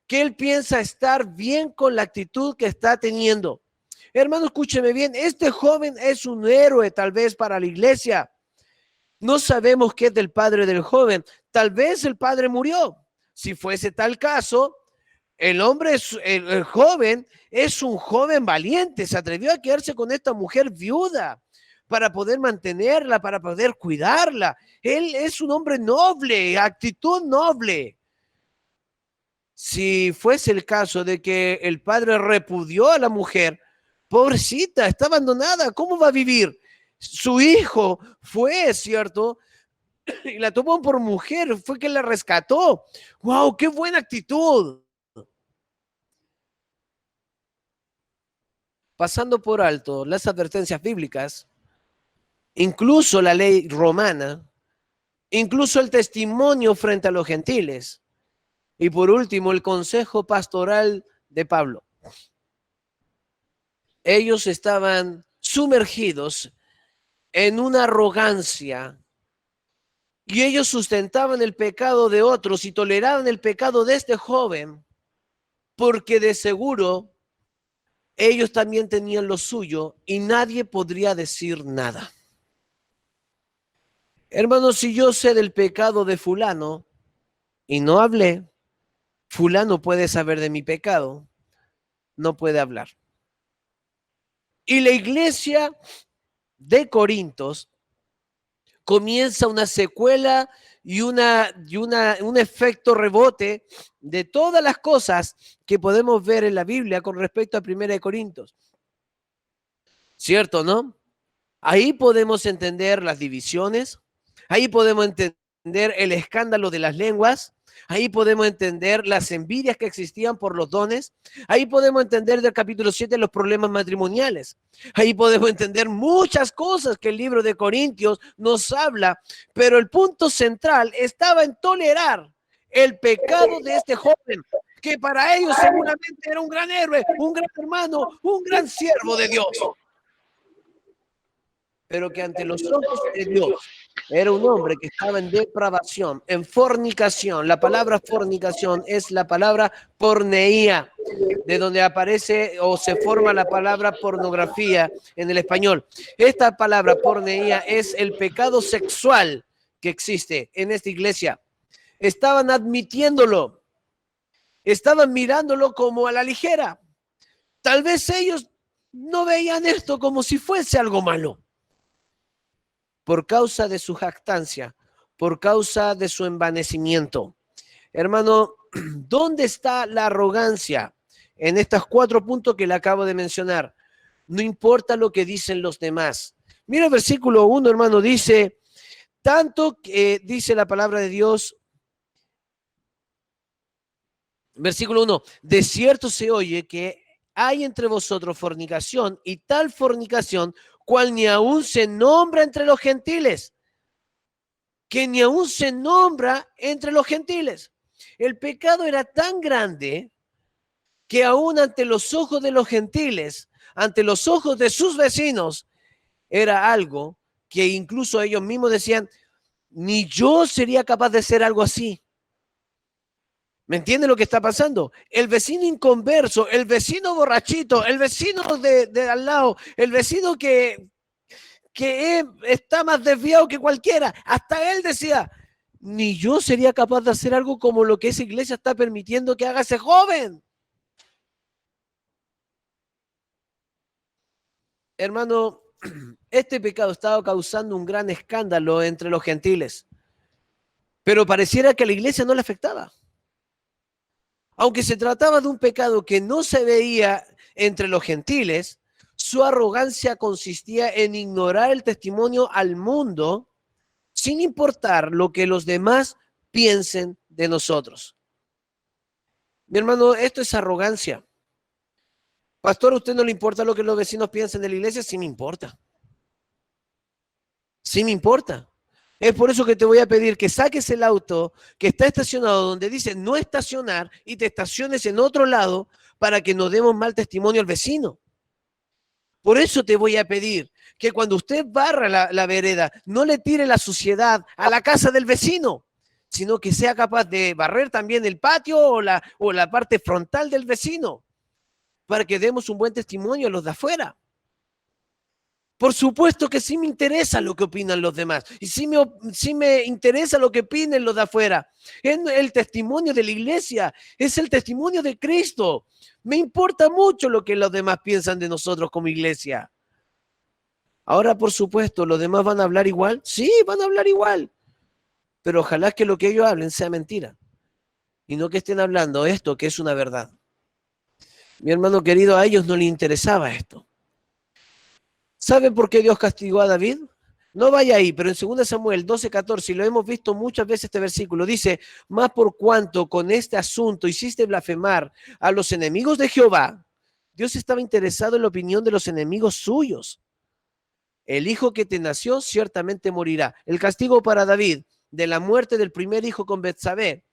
que él piensa estar bien con la actitud que está teniendo. Hermano, escúcheme bien, este joven es un héroe tal vez para la iglesia. No sabemos qué es del padre del joven. Tal vez el padre murió. Si fuese tal caso, el joven es un joven valiente. Se atrevió a quedarse con esta mujer viuda para poder mantenerla, para poder cuidarla. Él es un hombre noble, actitud noble. Si fuese el caso de que el padre repudió a la mujer, pobrecita, está abandonada, ¿cómo va a vivir? Su hijo fue, ¿cierto? Y la tomó por mujer, fue que la rescató. ¡Wow! ¡Qué buena actitud! Pasando por alto las advertencias bíblicas, incluso la ley romana, incluso el testimonio frente a los gentiles, y por último el consejo pastoral de Pablo. Ellos estaban sumergidos en una arrogancia y ellos sustentaban el pecado de otros y toleraban el pecado de este joven porque de seguro ellos también tenían lo suyo y nadie podría decir nada. Hermanos, si yo sé del pecado de fulano y no hablé, fulano puede saber de mi pecado, no puede hablar. Y la iglesia de Corintios comienza una secuela y un efecto rebote de todas las cosas que podemos ver en la Biblia con respecto a 1 Corintios. ¿Cierto, no? Ahí podemos entender las divisiones, ahí podemos entender el escándalo de las lenguas, Ahí podemos entender las envidias que existían por los dones. Ahí podemos entender del capítulo 7 los problemas matrimoniales. Ahí podemos entender muchas cosas que el libro de Corintios nos habla, pero el punto central estaba en tolerar el pecado de este joven, que para ellos seguramente era un gran héroe, un gran hermano, un gran siervo de Dios, pero que ante los ojos de Dios era un hombre que estaba en depravación, en fornicación. La palabra fornicación es la palabra porneía, de donde aparece o se forma la palabra pornografía en el español. Esta palabra porneía es el pecado sexual que existe en esta iglesia. Estaban admitiéndolo, estaban mirándolo como a la ligera. Tal vez ellos no veían esto como si fuese algo malo. Por causa de su jactancia, por causa de su envanecimiento. Hermano, ¿dónde está la arrogancia en estos 4 puntos que le acabo de mencionar? No importa lo que dicen los demás. Mira el versículo 1, hermano, dice, tanto que dice la palabra de Dios, versículo 1, de cierto se oye que hay entre vosotros fornicación, y tal fornicación cual ni aún se nombra entre los gentiles, que ni aún se nombra entre los gentiles. El pecado era tan grande que aún ante los ojos de los gentiles, ante los ojos de sus vecinos, era algo que incluso ellos mismos decían, ni yo sería capaz de hacer algo así. ¿Me entiende lo que está pasando? El vecino inconverso, el vecino borrachito, el vecino de al lado, el vecino que está más desviado que cualquiera. Hasta él decía, ni yo sería capaz de hacer algo como lo que esa iglesia está permitiendo que haga ese joven. Hermano, este pecado estaba causando un gran escándalo entre los gentiles, pero pareciera que a la iglesia no le afectaba. Aunque se trataba de un pecado que no se veía entre los gentiles, su arrogancia consistía en ignorar el testimonio al mundo sin importar lo que los demás piensen de nosotros. Mi hermano, esto es arrogancia. Pastor, ¿a usted no le importa lo que los vecinos piensen de la iglesia? Sí me importa. Sí me importa. Es por eso que te voy a pedir que saques el auto que está estacionado donde dice no estacionar y te estaciones en otro lado para que no demos mal testimonio al vecino. Por eso te voy a pedir que cuando usted barra la vereda, no le tire la suciedad a la casa del vecino, sino que sea capaz de barrer también el patio o la parte frontal del vecino, para que demos un buen testimonio a los de afuera. Por supuesto que sí me interesa lo que opinan los demás, y sí me interesa lo que opinen los de afuera. Es el testimonio de la iglesia, es el testimonio de Cristo. Me importa mucho lo que los demás piensan de nosotros como iglesia. Ahora, por supuesto, ¿los demás van a hablar igual? Sí, van a hablar igual. Pero ojalá que lo que ellos hablen sea mentira. Y no que estén hablando esto que es una verdad. Mi hermano querido, a ellos no les interesaba esto. ¿Saben por qué Dios castigó a David? No vaya ahí, pero en 2 Samuel 12:14, y lo hemos visto muchas veces este versículo, dice, más por cuanto con este asunto hiciste blasfemar a los enemigos de Jehová, Dios estaba interesado en la opinión de los enemigos suyos. El hijo que te nació ciertamente morirá. El castigo para David de la muerte del primer hijo con Betsabé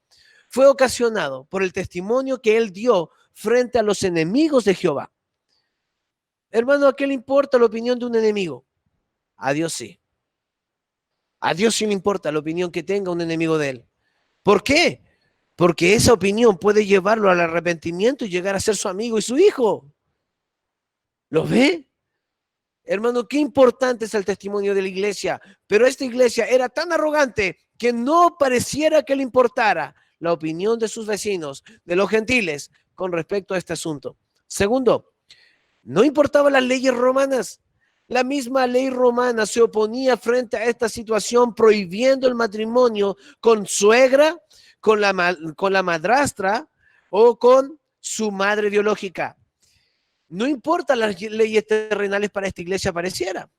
fue ocasionado por el testimonio que él dio frente a los enemigos de Jehová. Hermano, ¿a qué le importa la opinión de un enemigo? A Dios sí. A Dios sí le importa la opinión que tenga un enemigo de él. ¿Por qué? Porque esa opinión puede llevarlo al arrepentimiento y llegar a ser su amigo y su hijo. ¿Lo ve? Hermano, qué importante es el testimonio de la iglesia. Pero esta iglesia era tan arrogante que no pareciera que le importara la opinión de sus vecinos, de los gentiles, con respecto a este asunto. Segundo, no importaban las leyes romanas. La misma ley romana se oponía frente a esta situación, prohibiendo el matrimonio con suegra, con la madrastra o con su madre biológica. No importa las leyes terrenales para esta iglesia pareciera.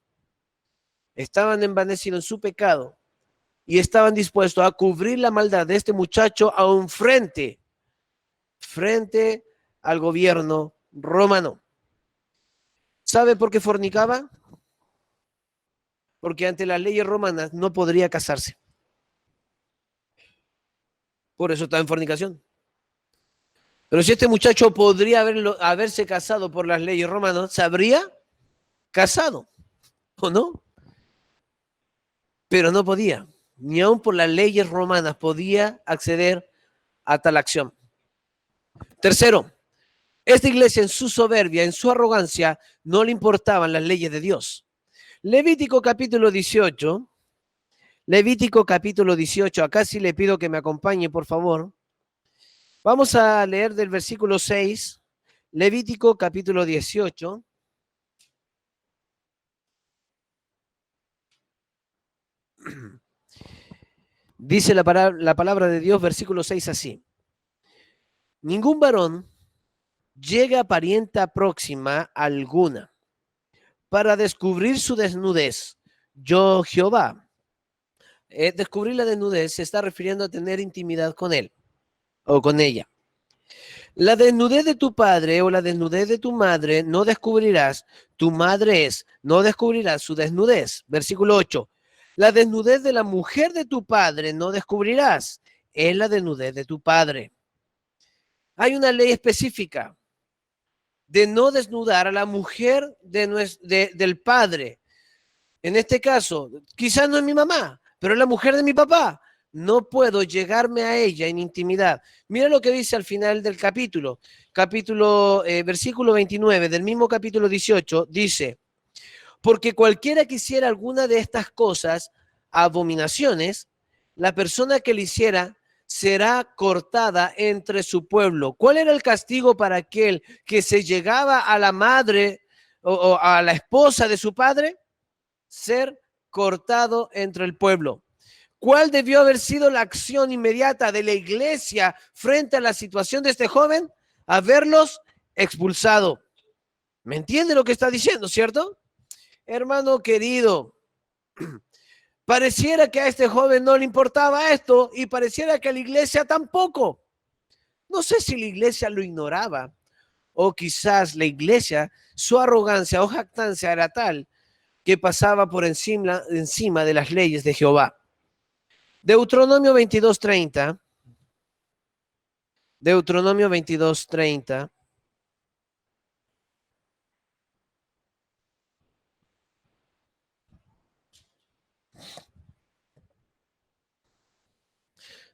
Estaban envanecidos en su pecado y estaban dispuestos a cubrir la maldad de este muchacho aún frente al gobierno romano. ¿Sabe por qué fornicaba? Porque ante las leyes romanas no podría casarse. Por eso está en fornicación. Pero si este muchacho podría haberse casado por las leyes romanas, ¿se habría casado o no? Pero no podía. Ni aun por las leyes romanas podía acceder a tal acción. Tercero, esta iglesia en su soberbia, en su arrogancia, no le importaban las leyes de Dios. Levítico capítulo 18. Levítico capítulo 18. Acá sí le pido que me acompañe, por favor. Vamos a leer del versículo 6. Levítico capítulo 18. Dice la palabra de Dios, versículo 6 así. Ningún varón llega a parienta próxima alguna para descubrir su desnudez. Yo, Jehová. Descubrir la desnudez se está refiriendo a tener intimidad con él o con ella. La desnudez de tu padre o la desnudez de tu madre no descubrirás. Tu madre es, no descubrirás su desnudez. Versículo 8. La desnudez de la mujer de tu padre no descubrirás. Es la desnudez de tu padre. Hay una ley específica de no desnudar a la mujer del padre. En este caso, quizás no es mi mamá, pero es la mujer de mi papá. No puedo llegarme a ella en intimidad. Mira lo que dice al final del capítulo. Versículo 29 del mismo capítulo 18 dice, porque cualquiera que hiciera alguna de estas cosas, abominaciones, la persona que le hiciera será cortada entre su pueblo. ¿Cuál era el castigo para aquel que se llegaba a la madre o a la esposa de su padre? Ser cortado entre el pueblo. ¿Cuál debió haber sido la acción inmediata de la iglesia frente a la situación de este joven? Haberlos expulsado. ¿Me entiende lo que está diciendo, cierto? Hermano querido, pareciera que a este joven no le importaba esto y pareciera que a la iglesia tampoco. No sé si la iglesia lo ignoraba o quizás la iglesia, su arrogancia o jactancia era tal que pasaba por encima de las leyes de Jehová. Deuteronomio 22:30. Deuteronomio 22:30.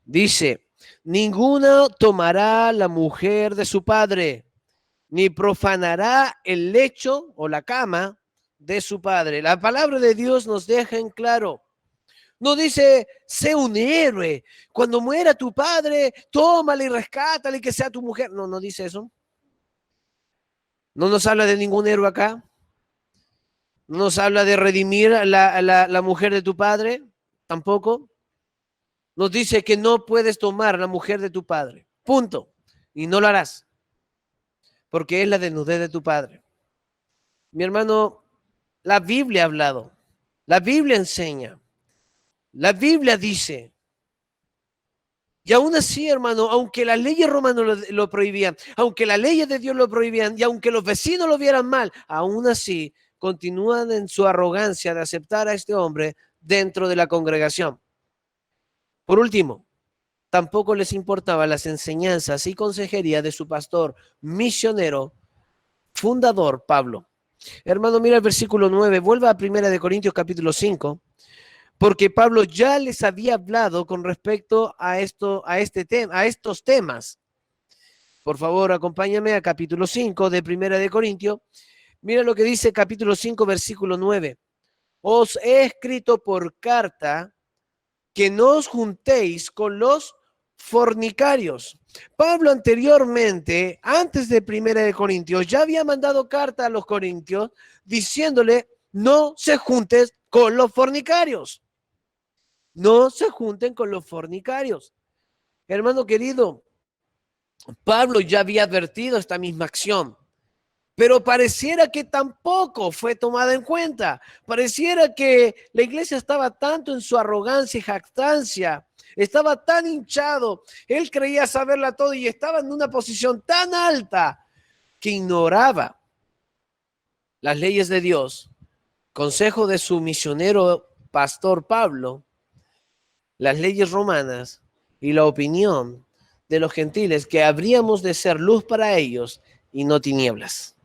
Dice, ninguno tomará la mujer de su padre, ni profanará el lecho o la cama de su padre. La palabra de Dios nos deja en claro. No dice, sé un héroe. Cuando muera tu padre, tómale y rescátale y que sea tu mujer. No, no dice eso. No nos habla de ningún héroe acá. No nos habla de redimir a la mujer de tu padre. Tampoco. Nos dice que no puedes tomar la mujer de tu padre. Punto. Y no lo harás. Porque es la desnudez de tu padre. Mi hermano, la Biblia ha hablado. La Biblia enseña. La Biblia dice. Y aún así, hermano, aunque las leyes romanas lo prohibían, aunque las leyes de Dios lo prohibían y aunque los vecinos lo vieran mal, aún así continúan en su arrogancia de aceptar a este hombre dentro de la congregación. Por último, tampoco les importaban las enseñanzas y consejería de su pastor misionero, fundador Pablo. Hermano, mira el versículo 9, vuelva a 1 Corintios capítulo 5. Porque Pablo ya les había hablado con respecto a estos temas. Por favor, acompáñame a capítulo 5 de Primera de Corintios. Mira lo que dice capítulo 5, versículo 9. Os he escrito por carta que no os juntéis con los fornicarios. Pablo anteriormente, antes de Primera de Corintios, ya había mandado carta a los corintios diciéndole no se juntes con los fornicarios. No se junten con los fornicarios. Hermano querido, Pablo ya había advertido esta misma acción, pero pareciera que tampoco fue tomada en cuenta. Pareciera que la iglesia estaba tanto en su arrogancia y jactancia, estaba tan hinchado, él creía saberla todo y estaba en una posición tan alta que ignoraba las leyes de Dios, consejo de su misionero pastor Pablo, las leyes romanas y la opinión de los gentiles, que habríamos de ser luz para ellos y no tinieblas.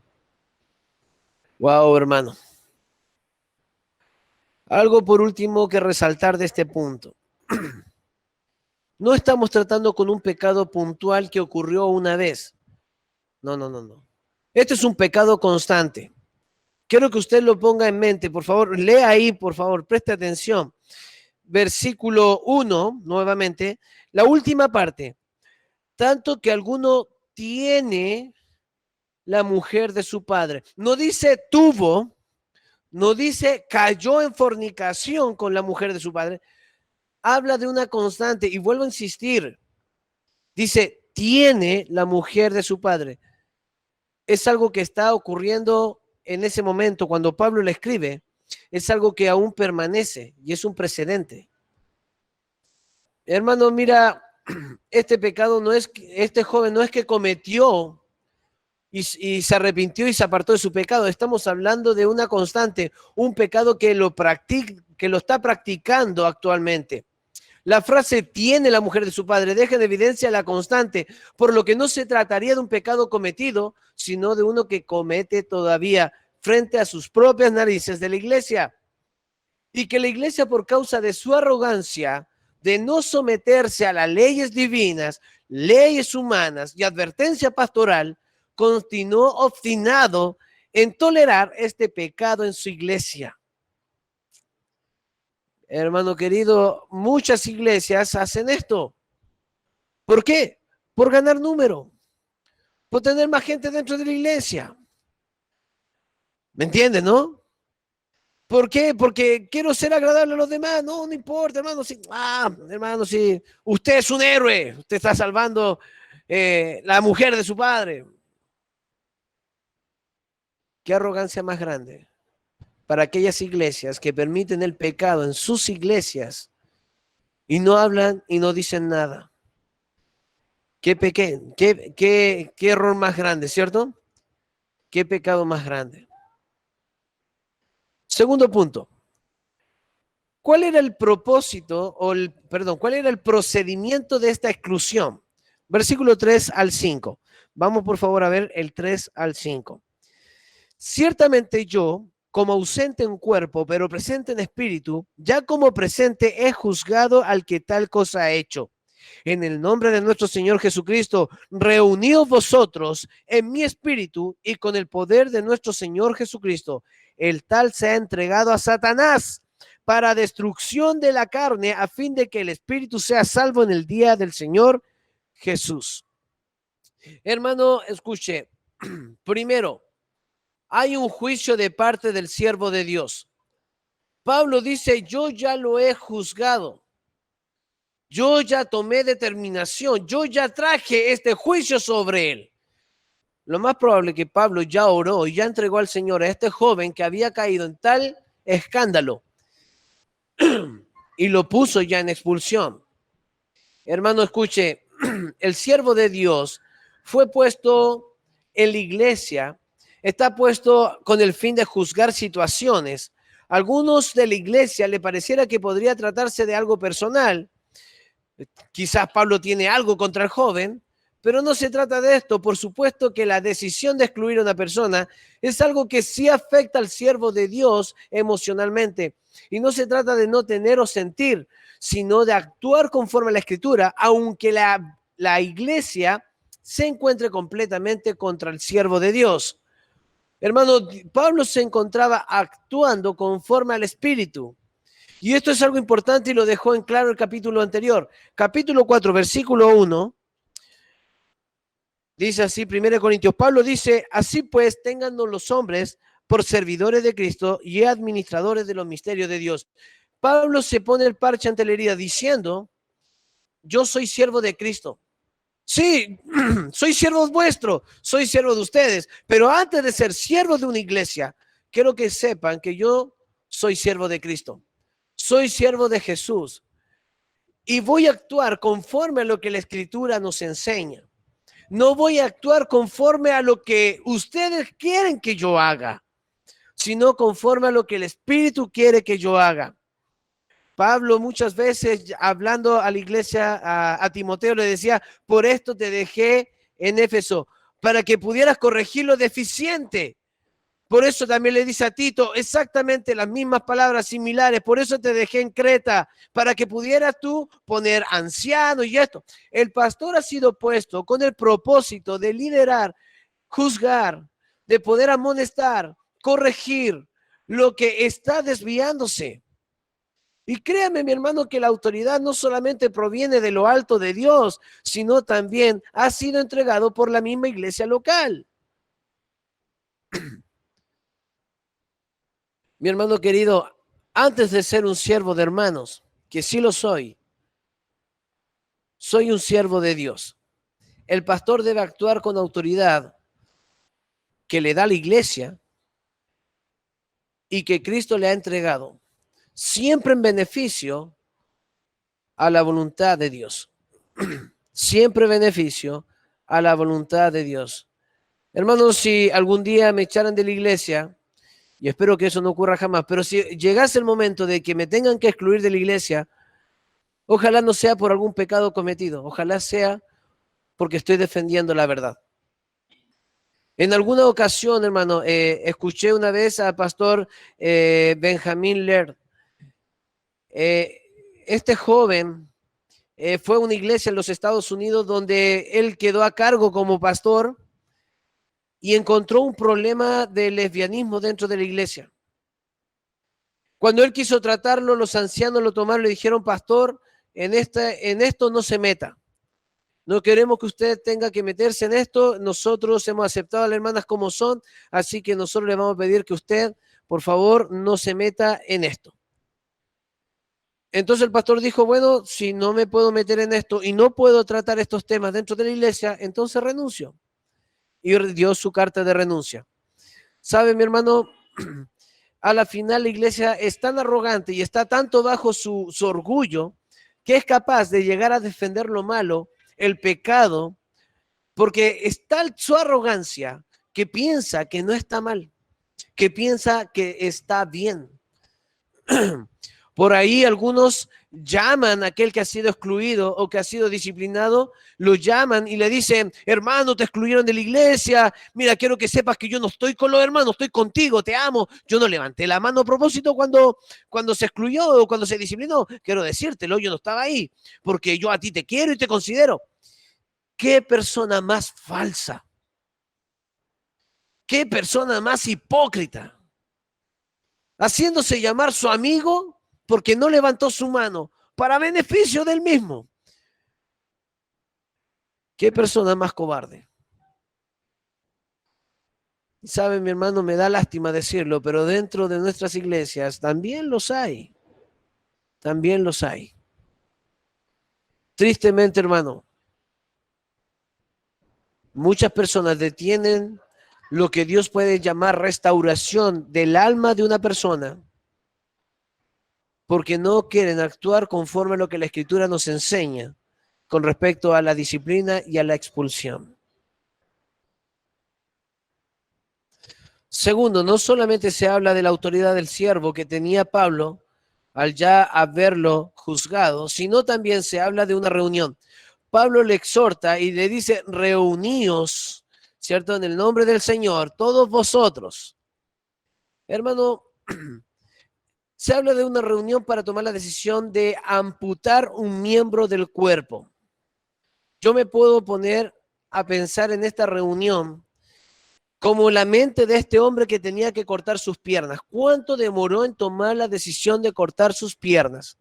Wow, hermano. Algo por último que resaltar de este punto. No estamos tratando con un pecado puntual que ocurrió una vez. No, no, no, no. Este es un pecado constante. Quiero que usted lo ponga en mente, por favor. Lea ahí, por favor, preste atención. Versículo 1, nuevamente, la última parte. Tanto que alguno tiene la mujer de su padre. No dice tuvo, no dice cayó en fornicación con la mujer de su padre. Habla de una constante y vuelvo a insistir. Dice, tiene la mujer de su padre. Es algo que está ocurriendo en ese momento cuando Pablo le escribe. Es algo que aún permanece y es un precedente. Hermano, mira, este pecado no es, este joven no es que cometió y se arrepintió y se apartó de su pecado. Estamos hablando de una constante, un pecado que lo está practicando actualmente. La frase tiene la mujer de su padre deja en evidencia la constante, por lo que no se trataría de un pecado cometido, sino de uno que comete todavía frente a sus propias narices de la iglesia. Y que la iglesia, por causa de su arrogancia, de no someterse a las leyes divinas, leyes humanas y advertencia pastoral, continuó obstinado en tolerar este pecado en su iglesia. Hermano querido, muchas iglesias hacen esto. ¿Por qué? Por ganar número, por tener más gente dentro de la iglesia. ¿Me entienden, no? ¿Por qué? Porque quiero ser agradable a los demás. No, no importa, hermano. Si, hermano, si usted es un héroe, usted está salvando la mujer de su padre. ¿Qué arrogancia más grande para aquellas iglesias que permiten el pecado en sus iglesias y no hablan y no dicen nada? ¿Qué error más grande, cierto? ¿Qué pecado más grande? Segundo punto. ¿Cuál era el propósito cuál era el procedimiento de esta exclusión? Versículo 3 al 5. Vamos por favor a ver el 3 al 5. Ciertamente yo, como ausente en cuerpo, pero presente en espíritu, ya como presente he juzgado al que tal cosa ha hecho. En el nombre de nuestro Señor Jesucristo, reuníos vosotros en mi espíritu y con el poder de nuestro Señor Jesucristo. El tal se ha entregado a Satanás para destrucción de la carne, a fin de que el espíritu sea salvo en el día del Señor Jesús. Hermano, escuche, primero, hay un juicio de parte del siervo de Dios. Pablo dice, yo ya lo he juzgado. Yo ya tomé determinación, yo ya traje este juicio sobre él. Lo más probable es que Pablo ya oró y ya entregó al Señor a este joven que había caído en tal escándalo y lo puso ya en expulsión. Hermano, escuche, el siervo de Dios fue puesto en la iglesia, está puesto con el fin de juzgar situaciones. Algunos de la iglesia le pareciera que podría tratarse de algo personal. Quizás Pablo tiene algo contra el joven, pero no se trata de esto. Por supuesto que la decisión de excluir a una persona es algo que sí afecta al siervo de Dios emocionalmente. Y no se trata de no tener o sentir, sino de actuar conforme a la Escritura, aunque la iglesia se encuentre completamente contra el siervo de Dios. Hermano, Pablo se encontraba actuando conforme al Espíritu. Y esto es algo importante y lo dejó en claro el capítulo anterior. Capítulo 4, versículo 1. Dice así, 1 Corintios. Pablo dice, así pues, téngannos los hombres por servidores de Cristo y administradores de los misterios de Dios. Pablo se pone el parche ante la herida diciendo, yo soy siervo de Cristo. Sí, soy siervo vuestro, soy siervo de ustedes, pero antes de ser siervo de una iglesia, quiero que sepan que yo soy siervo de Cristo, soy siervo de Jesús y voy a actuar conforme a lo que la Escritura nos enseña. No voy a actuar conforme a lo que ustedes quieren que yo haga, sino conforme a lo que el Espíritu quiere que yo haga. Pablo muchas veces hablando a la iglesia, a Timoteo, le decía, por esto te dejé en Éfeso, para que pudieras corregir lo deficiente. Por eso también le dice a Tito exactamente las mismas palabras similares. Por eso te dejé en Creta, para que pudieras tú poner anciano y esto. El pastor ha sido puesto con el propósito de liderar, juzgar, de poder amonestar, corregir lo que está desviándose. Y créame, mi hermano, que la autoridad no solamente proviene de lo alto de Dios, sino también ha sido entregado por la misma iglesia local. Mi hermano querido, antes de ser un siervo de hermanos, que sí lo soy un siervo de Dios. El pastor debe actuar con autoridad que le da la iglesia y que Cristo le ha entregado, siempre en beneficio a la voluntad de Dios. Siempre beneficio a la voluntad de Dios. Hermanos, si algún día me echaran de la iglesia, y espero que eso no ocurra jamás, pero si llegase el momento de que me tengan que excluir de la iglesia, ojalá no sea por algún pecado cometido, ojalá sea porque estoy defendiendo la verdad. En alguna ocasión, hermano, escuché una vez al pastor Benjamín Laird. Este joven fue a una iglesia en los Estados Unidos donde él quedó a cargo como pastor y encontró un problema de lesbianismo dentro de la iglesia. Cuando él quiso tratarlo, los ancianos lo tomaron y le dijeron, pastor, en esto no se meta. No queremos que usted tenga que meterse en esto. Nosotros hemos aceptado a las hermanas como son, así que nosotros le vamos a pedir que usted, por favor, no se meta en esto. Entonces el pastor dijo, bueno, si no me puedo meter en esto y no puedo tratar estos temas dentro de la iglesia, entonces renuncio. Y dio su carta de renuncia. ¿Sabe, mi hermano? A la final la iglesia es tan arrogante y está tanto bajo su orgullo que es capaz de llegar a defender lo malo, el pecado, porque es tal su arrogancia que piensa que no está mal, que piensa que está bien. Por ahí algunos llaman a aquel que ha sido excluido o que ha sido disciplinado, lo llaman y le dicen, hermano, te excluyeron de la iglesia, mira, quiero que sepas que yo no estoy con los hermanos, estoy contigo, te amo. Yo no levanté la mano a propósito cuando se excluyó o cuando se disciplinó, quiero decírtelo, yo no estaba ahí, porque yo a ti te quiero y te considero. ¿Qué persona más falsa? ¿Qué persona más hipócrita? Haciéndose llamar su amigo porque no levantó su mano para beneficio del mismo. ¿Qué persona más cobarde? Y saben, mi hermano, me da lástima decirlo, pero dentro de nuestras iglesias también los hay. También los hay. Tristemente, hermano, muchas personas detienen lo que Dios puede llamar restauración del alma de una persona porque no quieren actuar conforme a lo que la Escritura nos enseña con respecto a la disciplina y a la expulsión. Segundo, no solamente se habla de la autoridad del siervo que tenía Pablo al ya haberlo juzgado, sino también se habla de una reunión. Pablo le exhorta y le dice, reuníos, ¿cierto? En el nombre del Señor, todos vosotros. Hermano, se habla de una reunión para tomar la decisión de amputar un miembro del cuerpo. Yo me puedo poner a pensar en esta reunión como la mente de este hombre que tenía que cortar sus piernas. ¿Cuánto demoró en tomar la decisión de cortar sus piernas?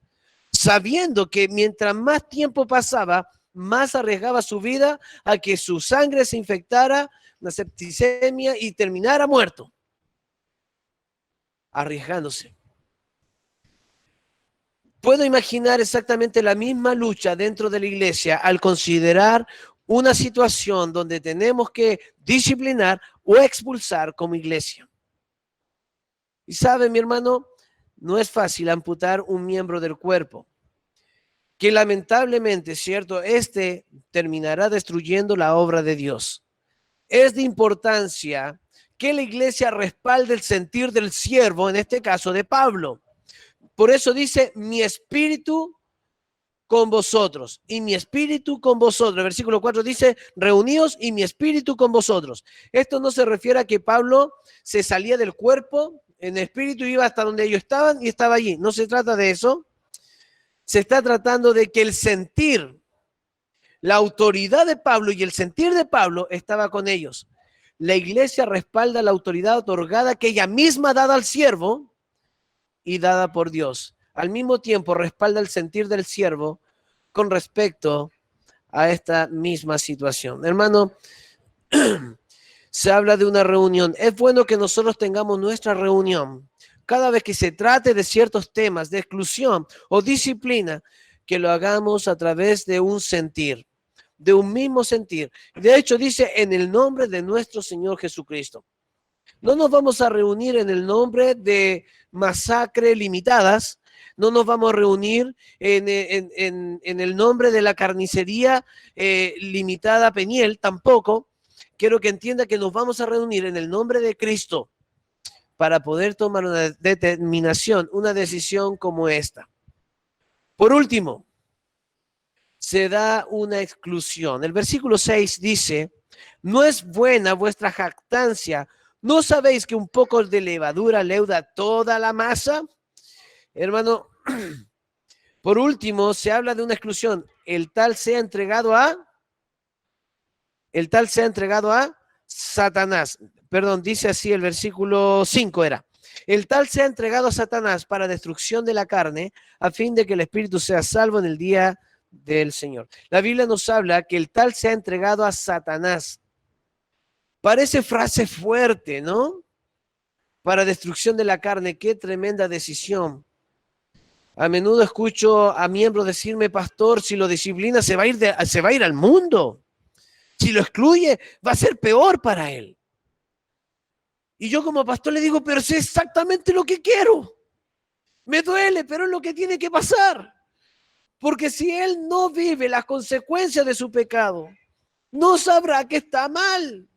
Sabiendo que mientras más tiempo pasaba, más arriesgaba su vida a que su sangre se infectara, una septicemia y terminara muerto. Arriesgándose. Puedo imaginar exactamente la misma lucha dentro de la iglesia al considerar una situación donde tenemos que disciplinar o expulsar como iglesia. Y sabe, mi hermano, no es fácil amputar un miembro del cuerpo, que lamentablemente, cierto, este terminará destruyendo la obra de Dios. Es de importancia que la iglesia respalde el sentir del siervo, en este caso de Pablo. Por eso dice, mi espíritu con vosotros y mi espíritu con vosotros. El versículo 4 dice, reuníos y mi espíritu con vosotros. Esto no se refiere a que Pablo se salía del cuerpo, en espíritu iba hasta donde ellos estaban y estaba allí. No se trata de eso. Se está tratando de que el sentir, la autoridad de Pablo y el sentir de Pablo estaba con ellos. La iglesia respalda la autoridad otorgada que ella misma dada al siervo y dada por Dios. Al mismo tiempo respalda el sentir del siervo con respecto a esta misma situación. Hermano, se habla de una reunión. Es bueno que nosotros tengamos nuestra reunión. Cada vez que se trate de ciertos temas de exclusión o disciplina, que lo hagamos a través de un sentir, de un mismo sentir. De hecho, dice en el nombre de nuestro Señor Jesucristo. No nos vamos a reunir en el nombre de masacre limitadas, no nos vamos a reunir en el nombre de la carnicería limitada Peniel, tampoco. Quiero que entienda que nos vamos a reunir en el nombre de Cristo para poder tomar una determinación, una decisión como esta. Por último, se da una exclusión. El versículo 6 dice, no es buena vuestra jactancia. ¿No sabéis que un poco de levadura leuda toda la masa? Hermano, por último, se habla de una exclusión. El tal sea entregado a Satanás. Perdón, dice así el versículo 5 era. El tal sea entregado a Satanás para destrucción de la carne, a fin de que el espíritu sea salvo en el día del Señor. La Biblia nos habla que el tal sea entregado a Satanás. Parece frase fuerte, ¿no? Para destrucción de la carne, qué tremenda decisión. A menudo escucho a miembros decirme, pastor, si lo disciplina se va a ir al mundo. Si lo excluye, va a ser peor para él. Y yo como pastor le digo, pero sé exactamente lo que quiero. Me duele, pero es lo que tiene que pasar. Porque si él no vive las consecuencias de su pecado, no sabrá que está mal.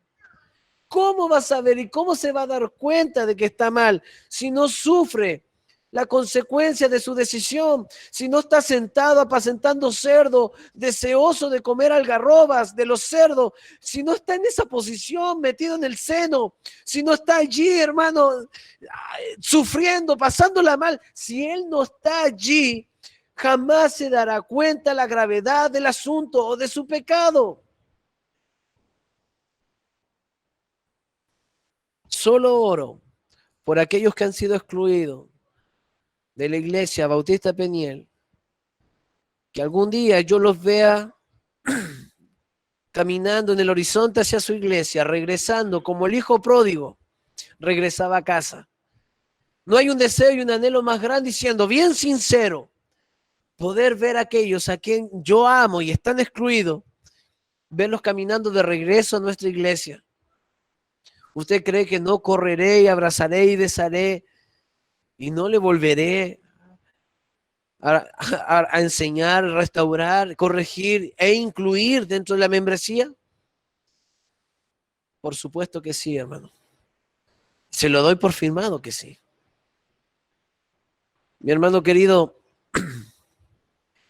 ¿Cómo va a saber y cómo se va a dar cuenta de que está mal si no sufre la consecuencia de su decisión, si no está sentado apacentando cerdo, deseoso de comer algarrobas de los cerdos, si no está en esa posición, metido en el seno, si no está allí, hermano, sufriendo, pasándola mal, si él no está allí, jamás se dará cuenta la gravedad del asunto o de su pecado. Solo oro por aquellos que han sido excluidos de la iglesia Bautista Peniel, que algún día yo los vea caminando en el horizonte hacia su iglesia, regresando como el hijo pródigo regresaba a casa. No hay un deseo y un anhelo más grande, y siendo bien sincero, poder ver a aquellos a quien yo amo y están excluidos, verlos caminando de regreso a nuestra iglesia. ¿Usted cree que no correré y abrazaré y besaré y no le volveré a enseñar, restaurar, corregir e incluir dentro de la membresía? Por supuesto que sí, hermano. Se lo doy por firmado que sí. Mi hermano querido,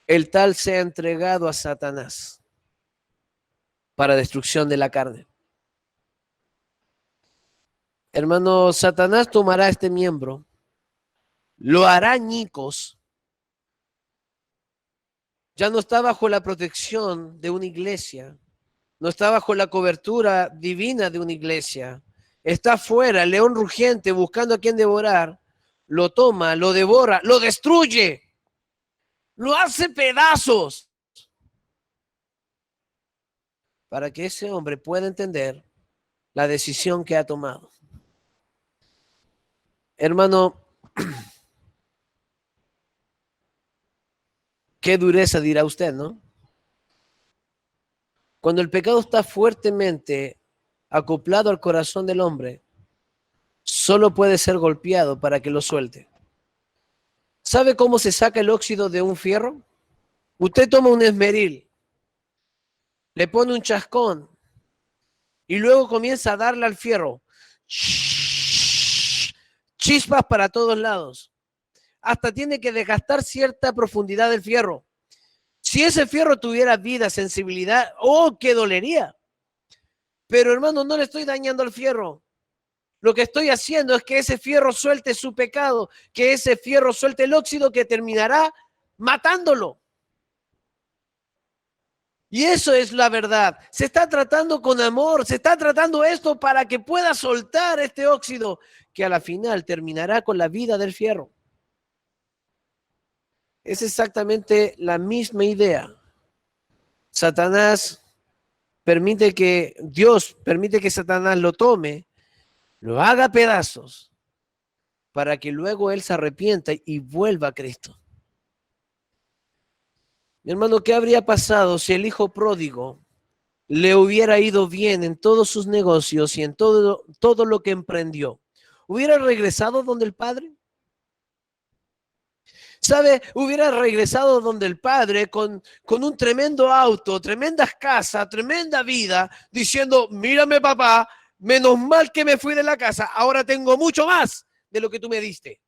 el tal sea entregado a Satanás para destrucción de la carne. Hermano, Satanás tomará este miembro, lo hará añicos. Ya no está bajo la protección de una iglesia, no está bajo la cobertura divina de una iglesia. Está fuera, el león rugiente, buscando a quien devorar. Lo toma, lo devora, lo destruye, lo hace pedazos, para que ese hombre pueda entender la decisión que ha tomado. Hermano, qué dureza dirá usted, ¿no? Cuando el pecado está fuertemente acoplado al corazón del hombre, solo puede ser golpeado para que lo suelte. ¿Sabe cómo se saca el óxido de un fierro? Usted toma un esmeril, le pone un chascón y luego comienza a darle al fierro. Chispas para todos lados. Hasta tiene que desgastar cierta profundidad del fierro. Si ese fierro tuviera vida, sensibilidad, ¡oh, qué dolería! Pero hermano, no le estoy dañando al fierro. Lo que estoy haciendo es que ese fierro suelte su pecado, que ese fierro suelte el óxido que terminará matándolo. Y eso es la verdad. Se está tratando con amor, se está tratando esto para que pueda soltar este óxido que a la final terminará con la vida del fierro. Es exactamente la misma idea. Dios permite que Satanás lo tome, lo haga pedazos, para que luego él se arrepienta y vuelva a Cristo. Mi hermano, ¿qué habría pasado si el hijo pródigo le hubiera ido bien en todos sus negocios y en todo lo que emprendió? ¿Hubiera regresado donde el padre? ¿Sabe? Hubiera regresado donde el padre con un tremendo auto, tremendas casas, tremenda vida, diciendo, mírame papá, menos mal que me fui de la casa, ahora tengo mucho más de lo que tú me diste.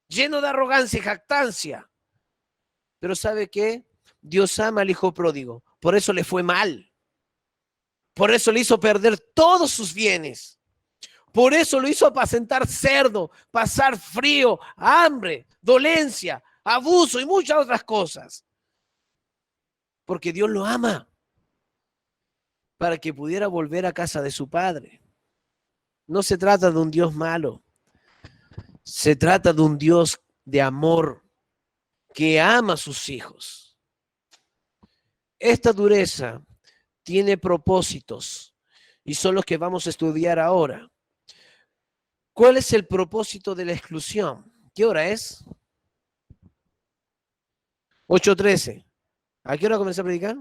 Lleno de arrogancia y jactancia. Pero ¿sabe qué? Dios ama al hijo pródigo, por eso le fue mal. Por eso le hizo perder todos sus bienes. Por eso lo hizo apacentar cerdo, pasar frío, hambre, dolencia, abuso y muchas otras cosas. Porque Dios lo ama para que pudiera volver a casa de su padre. No se trata de un Dios malo. Se trata de un Dios de amor que ama a sus hijos. Esta dureza tiene propósitos y son los que vamos a estudiar ahora. ¿Cuál es el propósito de la exclusión? ¿Qué hora es? 8:13. ¿A qué hora comencé a predicar?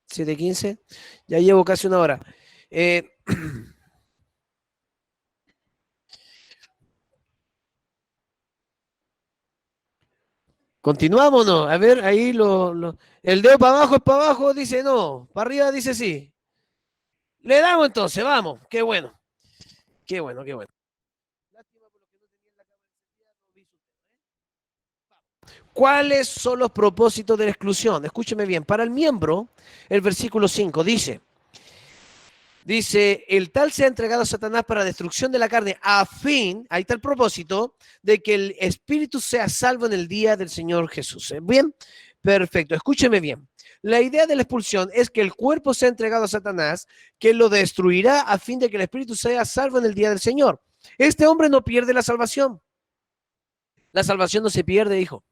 7:15. Ya llevo casi una hora. Continuamos, ¿no? A ver, ahí el dedo para abajo es para abajo, dice no. Para arriba dice sí. Le damos entonces, vamos. Qué bueno. Qué bueno, qué bueno. ¿Cuáles son los propósitos de la exclusión? Escúcheme bien. Para el miembro, el versículo 5 dice, el tal sea entregado a Satanás para destrucción de la carne, a fin, ahí está el propósito, de que el espíritu sea salvo en el día del Señor Jesús. ¿Bien? Perfecto. Escúcheme bien. La idea de la expulsión es que el cuerpo sea entregado a Satanás, que lo destruirá a fin de que el espíritu sea salvo en el día del Señor. Este hombre no pierde la salvación. La salvación no se pierde, hijo.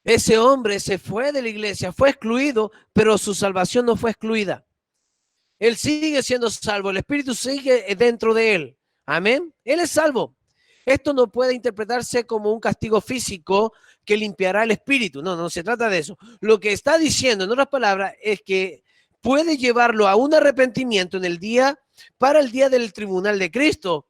Ese hombre se fue de la iglesia, fue excluido, pero su salvación no fue excluida. Él sigue siendo salvo, el Espíritu sigue dentro de él. Amén. Él es salvo. Esto no puede interpretarse como un castigo físico que limpiará el espíritu. No, no se trata de eso. Lo que está diciendo, en otras palabras, es que puede llevarlo a un arrepentimiento para el día del tribunal de Cristo.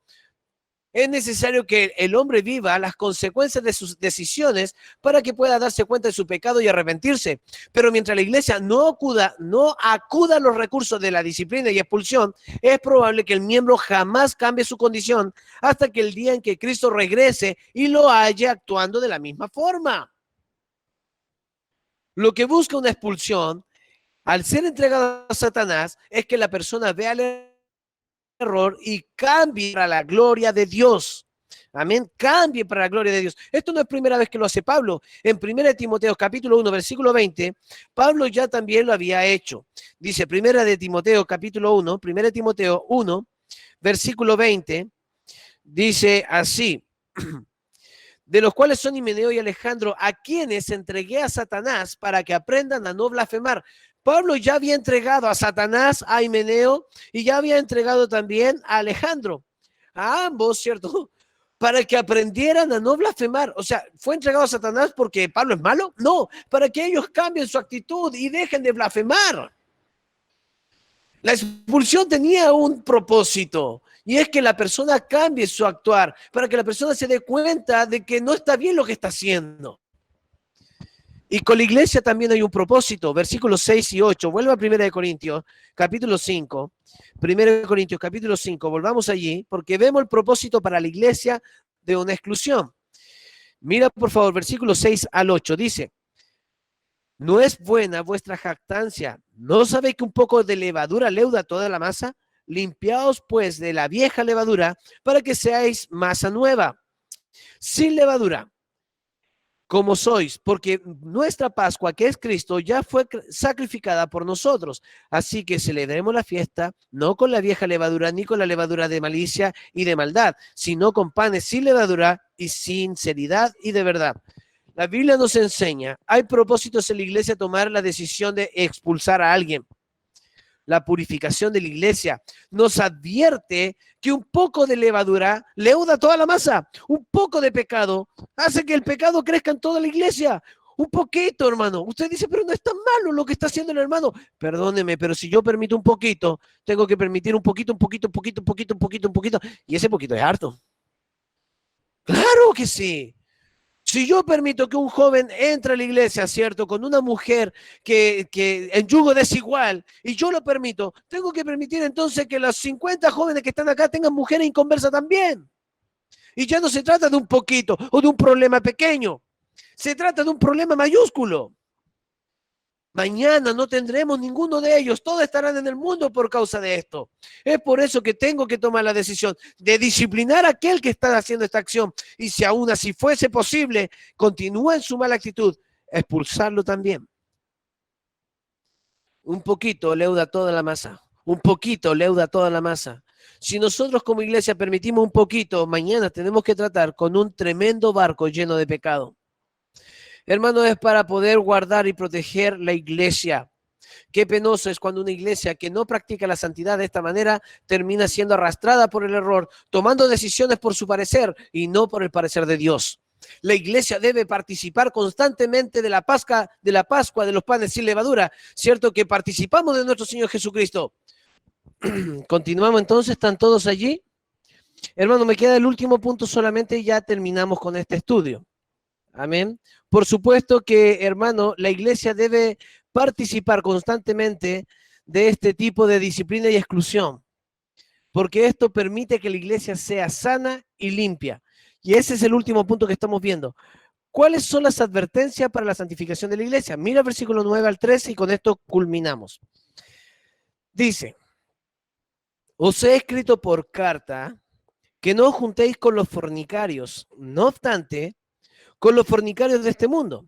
Es necesario que el hombre viva las consecuencias de sus decisiones para que pueda darse cuenta de su pecado y arrepentirse. Pero mientras la iglesia no acuda a los recursos de la disciplina y expulsión, es probable que el miembro jamás cambie su condición hasta que el día en que Cristo regrese y lo halle actuando de la misma forma. Lo que busca una expulsión, al ser entregado a Satanás, es que la persona vea el error y cambie para la gloria de Dios. Amén. Cambie para la gloria de Dios. Esto no es primera vez que lo hace Pablo. En 1 Timoteo capítulo 1, versículo 20, Pablo ya también lo había hecho. Dice 1 Timoteo capítulo 1, 1 Timoteo 1, versículo 20, dice así, de los cuales son Himeneo y Alejandro, a quienes entregué a Satanás para que aprendan a no blasfemar. Pablo ya había entregado a Satanás, a Himeneo, y ya había entregado también a Alejandro. A ambos, ¿cierto? para que aprendieran a no blasfemar. O sea, ¿fue entregado a Satanás porque Pablo es malo? No, para que ellos cambien su actitud y dejen de blasfemar. La expulsión tenía un propósito, y es que la persona cambie su actuar, para que la persona se dé cuenta de que no está bien lo que está haciendo. Y con la iglesia también hay un propósito. Versículos 6 y 8. Vuelva a 1 Corintios, capítulo 5. 1 Corintios, capítulo 5. Volvamos allí, porque vemos el propósito para la iglesia de una exclusión. Mira, por favor, versículos 6 al 8. Dice, ¿no es buena vuestra jactancia? ¿No sabéis que un poco de levadura leuda toda la masa? Limpiaos, pues, de la vieja levadura, para que seáis masa nueva, sin levadura, como sois, porque nuestra Pascua, que es Cristo, ya fue sacrificada por nosotros. Así que celebremos la fiesta, no con la vieja levadura, ni con la levadura de malicia y de maldad, sino con panes sin levadura y sinceridad y de verdad. La Biblia nos enseña, hay propósitos en la iglesia tomar la decisión de expulsar a alguien. La purificación de la iglesia nos advierte que un poco de levadura leuda toda la masa. Un poco de pecado hace que el pecado crezca en toda la iglesia. Un poquito, hermano. Usted dice, pero no es tan malo lo que está haciendo el hermano. Perdóneme, pero si yo permito un poquito, tengo que permitir un poquito. Y ese poquito es harto. Claro que sí. Si yo permito que un joven entre a la iglesia, ¿cierto? Con una mujer que en yugo desigual, y yo lo permito, tengo que permitir entonces que los 50 jóvenes que están acá tengan mujeres inconversas también. Y ya no se trata de un poquito o de un problema pequeño. Se trata de un problema mayúsculo. Mañana no tendremos ninguno de ellos. Todos estarán en el mundo por causa de esto. Es por eso que tengo que tomar la decisión de disciplinar a aquel que está haciendo esta acción. Y si aún así fuese posible, continúa en su mala actitud, expulsarlo también. Un poquito leuda toda la masa. Un poquito leuda toda la masa. Si nosotros como iglesia permitimos un poquito, mañana tenemos que tratar con un tremendo barco lleno de pecado. Hermano, es para poder guardar y proteger la iglesia. Qué penoso es cuando una iglesia que no practica la santidad de esta manera termina siendo arrastrada por el error, tomando decisiones por su parecer y no por el parecer de Dios. La iglesia debe participar constantemente de la Pascua, de los panes sin levadura, ¿cierto? Que participamos de nuestro Señor Jesucristo. Continuamos entonces, ¿están todos allí? Hermano, me queda el último punto solamente y ya terminamos con este estudio. Amén. Por supuesto que, hermano, la iglesia debe participar constantemente de este tipo de disciplina y exclusión, porque esto permite que la iglesia sea sana y limpia. Y ese es el último punto que estamos viendo. ¿Cuáles son las advertencias para la santificación de la iglesia? Mira el versículo 9 al 13 y con esto culminamos. Dice, os he escrito por carta que no os juntéis con los fornicarios, no obstante, con los fornicarios de este mundo,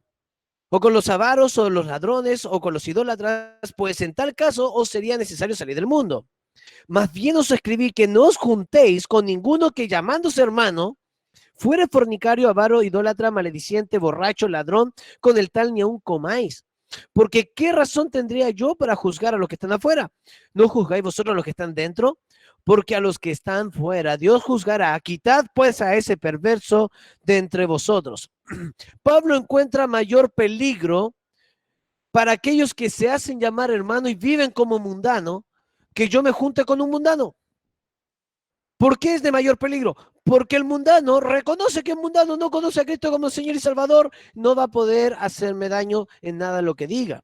o con los avaros, o los ladrones, o con los idólatras, pues en tal caso os sería necesario salir del mundo. Más bien os escribí que no os juntéis con ninguno que llamándose hermano, fuere fornicario, avaro, idólatra, malediciente, borracho, ladrón, con el tal ni aun comáis. Porque ¿qué razón tendría yo para juzgar a los que están afuera? ¿No juzgáis vosotros a los que están dentro? Porque a los que están fuera Dios juzgará. Quitad pues a ese perverso de entre vosotros. Pablo encuentra mayor peligro para aquellos que se hacen llamar hermano y viven como mundano, que yo me junte con un mundano. ¿Por qué es de mayor peligro? Porque el mundano reconoce que el mundano no conoce a Cristo como Señor y Salvador, no va a poder hacerme daño en nada lo que diga.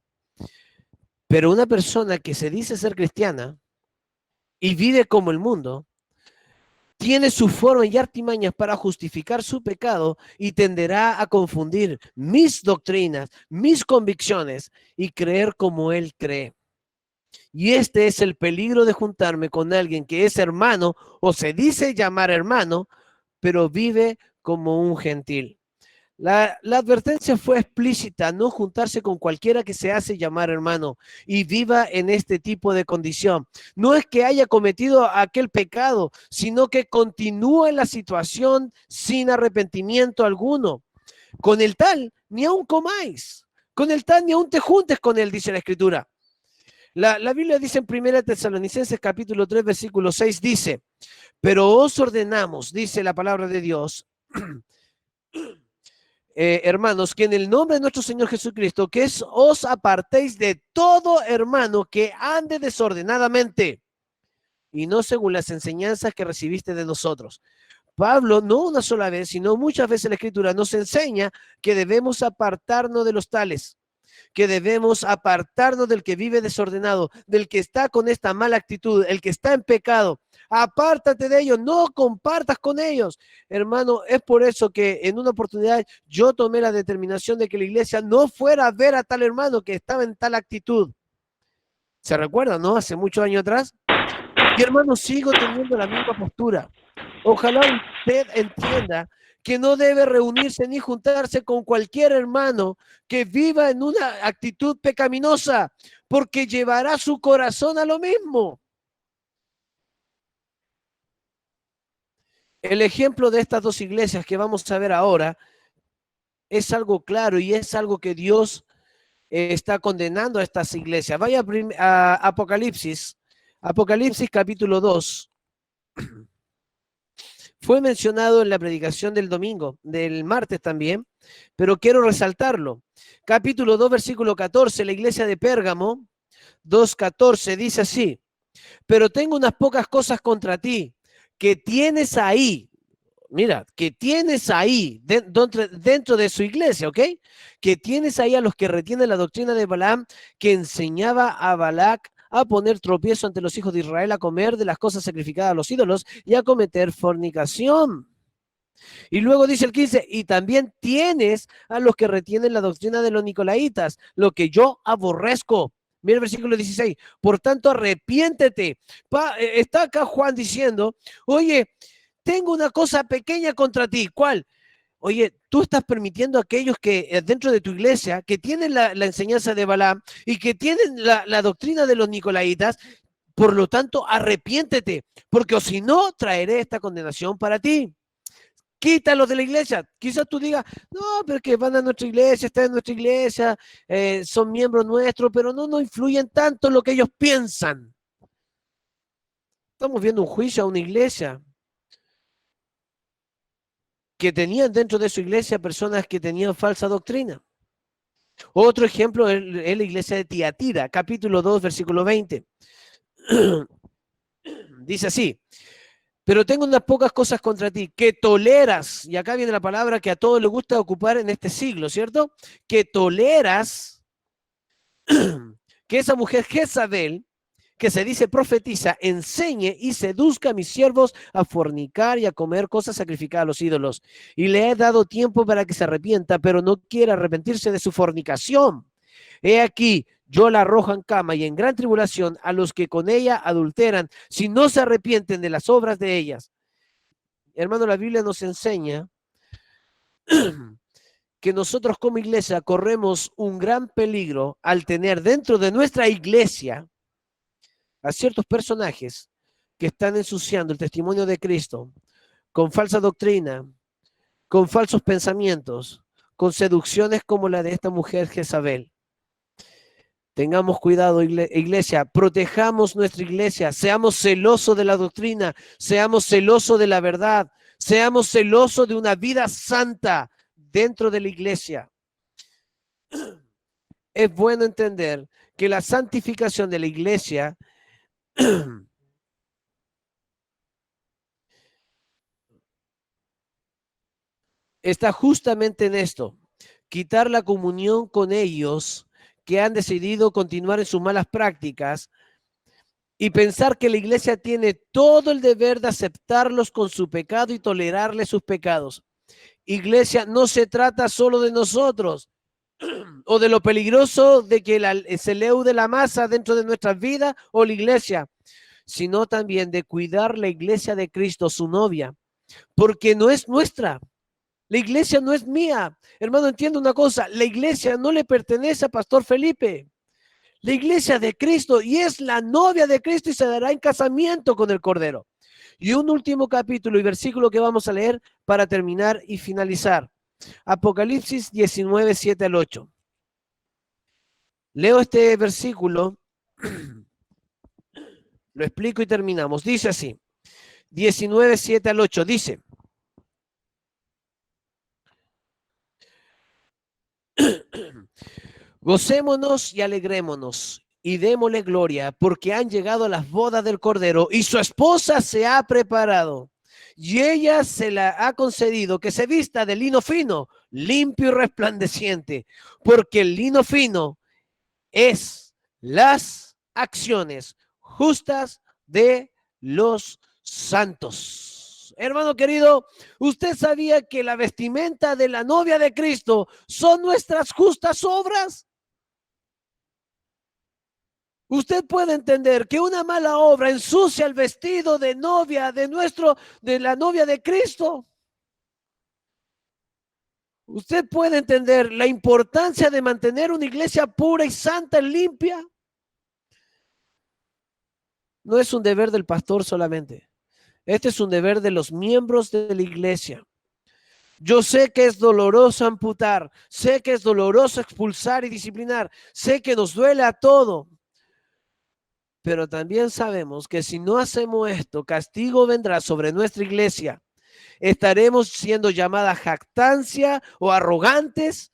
Pero una persona que se dice ser cristiana y vive como el mundo, tiene su forma y artimañas para justificar su pecado y tenderá a confundir mis doctrinas, mis convicciones y creer como él cree. Y este es el peligro de juntarme con alguien que es hermano o se dice llamar hermano, pero vive como un gentil. La advertencia fue explícita, no juntarse con cualquiera que se hace llamar hermano y viva en este tipo de condición. No es que haya cometido aquel pecado, sino que continúa en la situación sin arrepentimiento alguno. Con el tal, ni aun comáis. Con el tal, ni aun te juntes con él, dice la Escritura. La Biblia dice en 1 Tesalonicenses capítulo 3, versículo 6, dice, Pero os ordenamos, dice la palabra de Dios, hermanos, que en el nombre de nuestro Señor Jesucristo, os apartéis de todo hermano que ande desordenadamente y no según las enseñanzas que recibiste de nosotros. Pablo, no una sola vez, sino muchas veces la Escritura nos enseña que debemos apartarnos de los tales, que debemos apartarnos del que vive desordenado, del que está con esta mala actitud, el que está en pecado. Apártate de ellos, no compartas con ellos. Hermano, es por eso que en una oportunidad yo tomé la determinación de que la iglesia no fuera a ver a tal hermano que estaba en tal actitud. ¿Se recuerda, no? Hace muchos años atrás. Y hermano, sigo teniendo la misma postura. Ojalá usted entienda que no debe reunirse ni juntarse con cualquier hermano que viva en una actitud pecaminosa, porque llevará su corazón a lo mismo. El ejemplo de estas dos iglesias que vamos a ver ahora es algo claro y es algo que Dios está condenando a estas iglesias. Vaya a Apocalipsis, Apocalipsis capítulo 2. Fue mencionado en la predicación del domingo, del martes también, pero quiero resaltarlo. Capítulo 2, versículo 14, la iglesia de Pérgamo, 2:14, dice así: pero tengo unas pocas cosas contra ti, que tienes ahí, mira, que tienes ahí, dentro de su iglesia, ¿ok? Que tienes ahí a los que retienen la doctrina de Balaam, que enseñaba a Balac a poner tropiezo ante los hijos de Israel, a comer de las cosas sacrificadas a los ídolos y a cometer fornicación. Y luego dice el 15, y también tienes a los que retienen la doctrina de los nicolaitas, lo que yo aborrezco. Mira el versículo 16, por tanto arrepiéntete. Está acá Juan diciendo, oye, tengo una cosa pequeña contra ti. ¿Cuál? Oye, tú estás permitiendo a aquellos que dentro de tu iglesia, que tienen la enseñanza de Balaam y que tienen la doctrina de los nicolaitas, por lo tanto, arrepiéntete, porque o si no, traeré esta condenación para ti. Quítalos de la iglesia. Quizás tú digas, no, pero que van a nuestra iglesia, están en nuestra iglesia, son miembros nuestros, pero no influyen tanto en lo que ellos piensan. Estamos viendo un juicio a una iglesia que tenían dentro de su iglesia personas que tenían falsa doctrina. Otro ejemplo es la iglesia de Tiatira, capítulo 2, versículo 20. Dice así, pero tengo unas pocas cosas contra ti, que toleras, y acá viene la palabra que a todos les gusta ocupar en este siglo, ¿cierto? Que toleras que esa mujer Jezabel, que se dice profetiza, enseñe y seduzca a mis siervos a fornicar y a comer cosas sacrificadas a los ídolos. Y le he dado tiempo para que se arrepienta, pero no quiere arrepentirse de su fornicación. He aquí, yo la arrojo en cama y en gran tribulación a los que con ella adulteran, si no se arrepienten de las obras de ellas. Hermano, la Biblia nos enseña que nosotros como iglesia corremos un gran peligro al tener dentro de nuestra iglesia a ciertos personajes que están ensuciando el testimonio de Cristo con falsa doctrina, con falsos pensamientos, con seducciones como la de esta mujer Jezabel. Tengamos cuidado, iglesia, protejamos nuestra iglesia, seamos celosos de la doctrina, seamos celosos de la verdad, seamos celosos de una vida santa dentro de la iglesia. Es bueno entender que la santificación de la iglesia está justamente en esto, quitar la comunión con ellos que han decidido continuar en sus malas prácticas y pensar que la iglesia tiene todo el deber de aceptarlos con su pecado y tolerarles sus pecados. Iglesia, no se trata solo de nosotros o de lo peligroso de que se leude la masa dentro de nuestras vidas o la iglesia, sino también de cuidar la iglesia de Cristo, su novia, porque no es nuestra. La iglesia no es mía. Hermano, entiende una cosa, la iglesia no le pertenece a Pastor Felipe. La iglesia de Cristo y es la novia de Cristo y se dará en casamiento con el Cordero. Y un último capítulo y versículo que vamos a leer para terminar y finalizar. Apocalipsis 19, 7 al 8. Leo este versículo, lo explico y terminamos. Dice así: 19, 7 al 8. Dice: gocémonos y alegrémonos y démosle gloria, porque han llegado las bodas del Cordero y su esposa se ha preparado. Y ella se la ha concedido que se vista de lino fino, limpio y resplandeciente, porque el lino fino es las acciones justas de los santos. Hermano querido, ¿usted sabía que la vestimenta de la novia de Cristo son nuestras justas obras? Usted puede entender que una mala obra ensucia el vestido de novia de la novia de Cristo. Usted puede entender la importancia de mantener una iglesia pura y santa y limpia. No es un deber del pastor solamente. Este es un deber de los miembros de la iglesia. Yo sé que es doloroso amputar, sé que es doloroso expulsar y disciplinar, sé que nos duele a todo. Pero también sabemos que si no hacemos esto, castigo vendrá sobre nuestra iglesia. Estaremos siendo llamadas jactancia o arrogantes.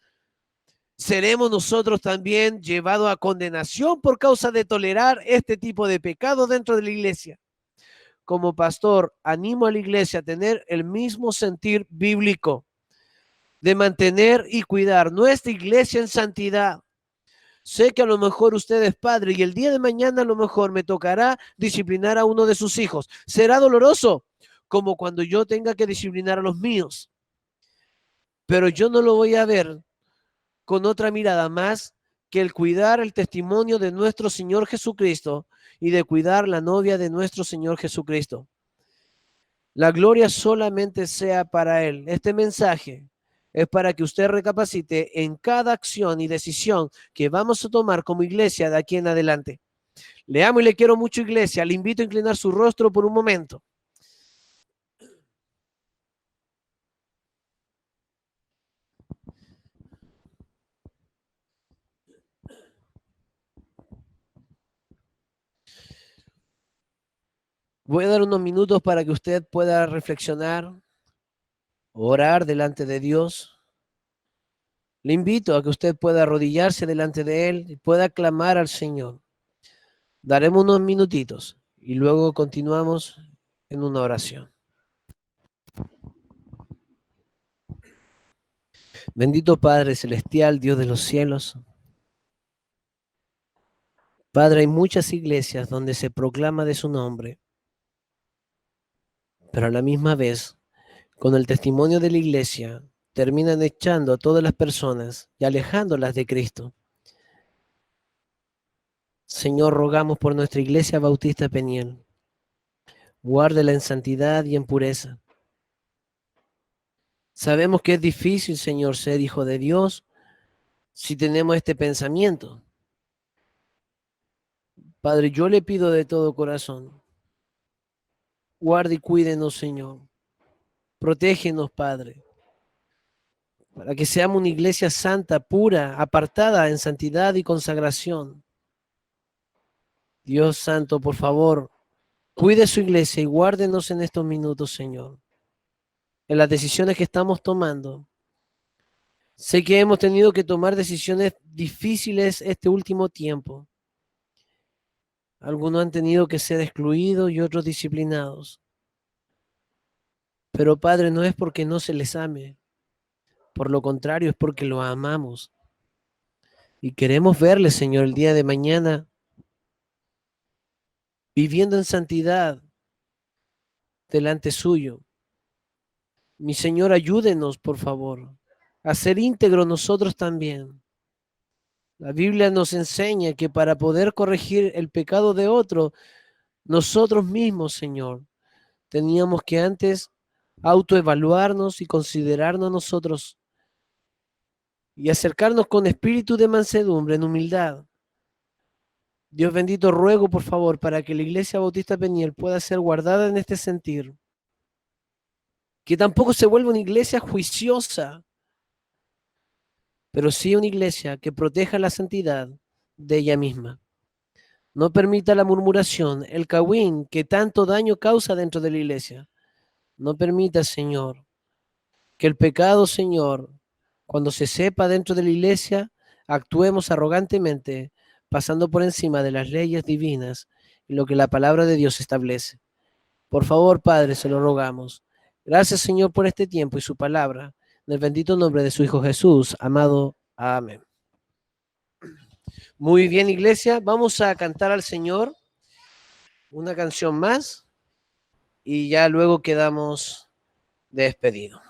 Seremos nosotros también llevados a condenación por causa de tolerar este tipo de pecado dentro de la iglesia. Como pastor, animo a la iglesia a tener el mismo sentir bíblico de mantener y cuidar nuestra iglesia en santidad. Sé que a lo mejor usted es padre y el día de mañana a lo mejor me tocará disciplinar a uno de sus hijos. Será doloroso, como cuando yo tenga que disciplinar a los míos. Pero yo no lo voy a ver con otra mirada más que el cuidar el testimonio de nuestro Señor Jesucristo y de cuidar la novia de nuestro Señor Jesucristo. La gloria solamente sea para Él. Este mensaje es para que usted recapacite en cada acción y decisión que vamos a tomar como iglesia de aquí en adelante. Le amo y le quiero mucho, iglesia. Le invito a inclinar su rostro por un momento. Voy a dar unos minutos para que usted pueda reflexionar, orar delante de Dios. Le invito a que usted pueda arrodillarse delante de Él y pueda clamar al Señor. Daremos unos minutitos y luego continuamos en una oración. Bendito Padre Celestial, Dios de los cielos. Padre, hay muchas iglesias donde se proclama de su nombre, pero a la misma vez, con el testimonio de la iglesia, terminan echando a todas las personas y alejándolas de Cristo. Señor, rogamos por nuestra iglesia Bautista Peniel. Guárdela en santidad y en pureza. Sabemos que es difícil, Señor, ser hijo de Dios si tenemos este pensamiento. Padre, yo le pido de todo corazón, guarde y cuídenos, Señor. Protégenos, Padre, para que seamos una iglesia santa, pura, apartada en santidad y consagración. Dios Santo, por favor, cuide su iglesia y guárdenos en estos minutos, Señor, en las decisiones que estamos tomando. Sé que hemos tenido que tomar decisiones difíciles este último tiempo. Algunos han tenido que ser excluidos y otros disciplinados. Pero Padre, no es porque no se les ame. Por lo contrario, es porque lo amamos. Y queremos verle, Señor, el día de mañana viviendo en santidad delante suyo. Mi Señor, ayúdenos, por favor, a ser íntegros nosotros también. La Biblia nos enseña que para poder corregir el pecado de otro, nosotros mismos, Señor, teníamos que antes autoevaluarnos y considerarnos nosotros y acercarnos con espíritu de mansedumbre, en humildad. Dios bendito, ruego por favor para que la Iglesia Bautista Peniel pueda ser guardada en este sentir. Que tampoco se vuelva una iglesia juiciosa, pero sí una iglesia que proteja la santidad de ella misma. No permita la murmuración, el cagüín que tanto daño causa dentro de la iglesia. No permita, Señor, que el pecado, Señor, cuando se sepa dentro de la iglesia, actuemos arrogantemente, pasando por encima de las leyes divinas y lo que la palabra de Dios establece. Por favor, Padre, se lo rogamos. Gracias, Señor, por este tiempo y su palabra. En el bendito nombre de su Hijo Jesús, amado. Amén. Muy bien, iglesia. Vamos a cantar al Señor una canción más y ya luego quedamos despedidos.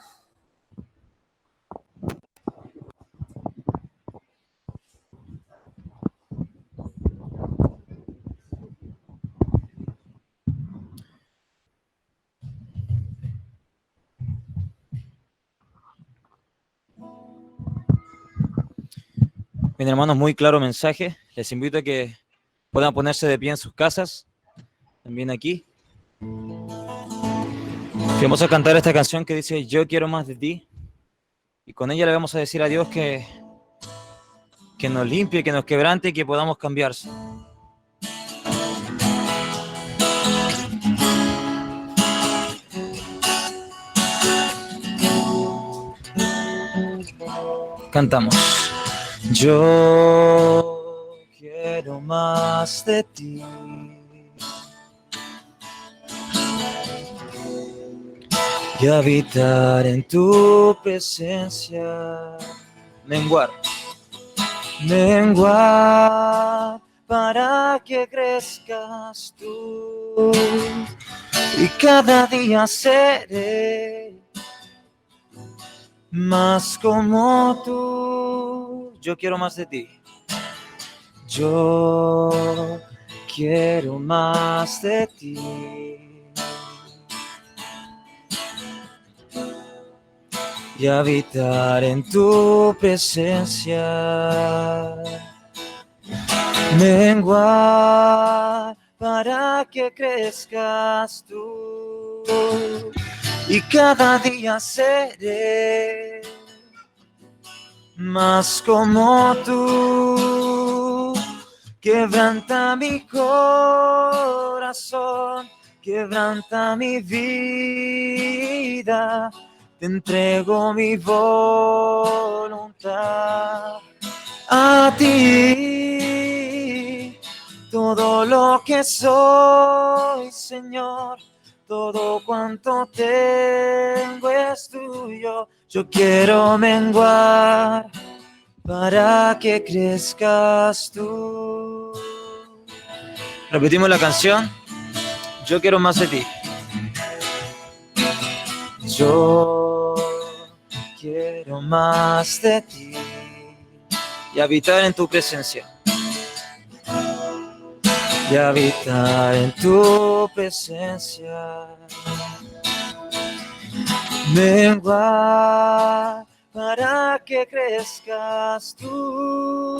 Bien, hermanos, muy claro mensaje. Les invito a que puedan ponerse de pie en sus casas, también aquí. Y vamos a cantar esta canción que dice Yo quiero más de ti. Y con ella le vamos a decir a Dios que nos limpie, que nos quebrante y que podamos cambiarse. Cantamos. Yo quiero más de ti. Y habitar en tu presencia. Menguar para que crezcas tú. Y cada día seré más como tú. Yo quiero más de ti. Yo quiero más de ti. Y habitar en tu presencia. Menguar para que crezcas tú. Y cada día seré más como tú. Quebranta mi corazón, quebranta mi vida. Te entrego mi voluntad a ti. Todo lo que soy, Señor, todo cuanto tengo es tuyo. Yo quiero menguar para que crezcas tú. Repetimos la canción. Yo quiero más de ti. Yo quiero más de ti y habitar en tu presencia. Y habitar en tu presencia. Menguar para que crezcas tú.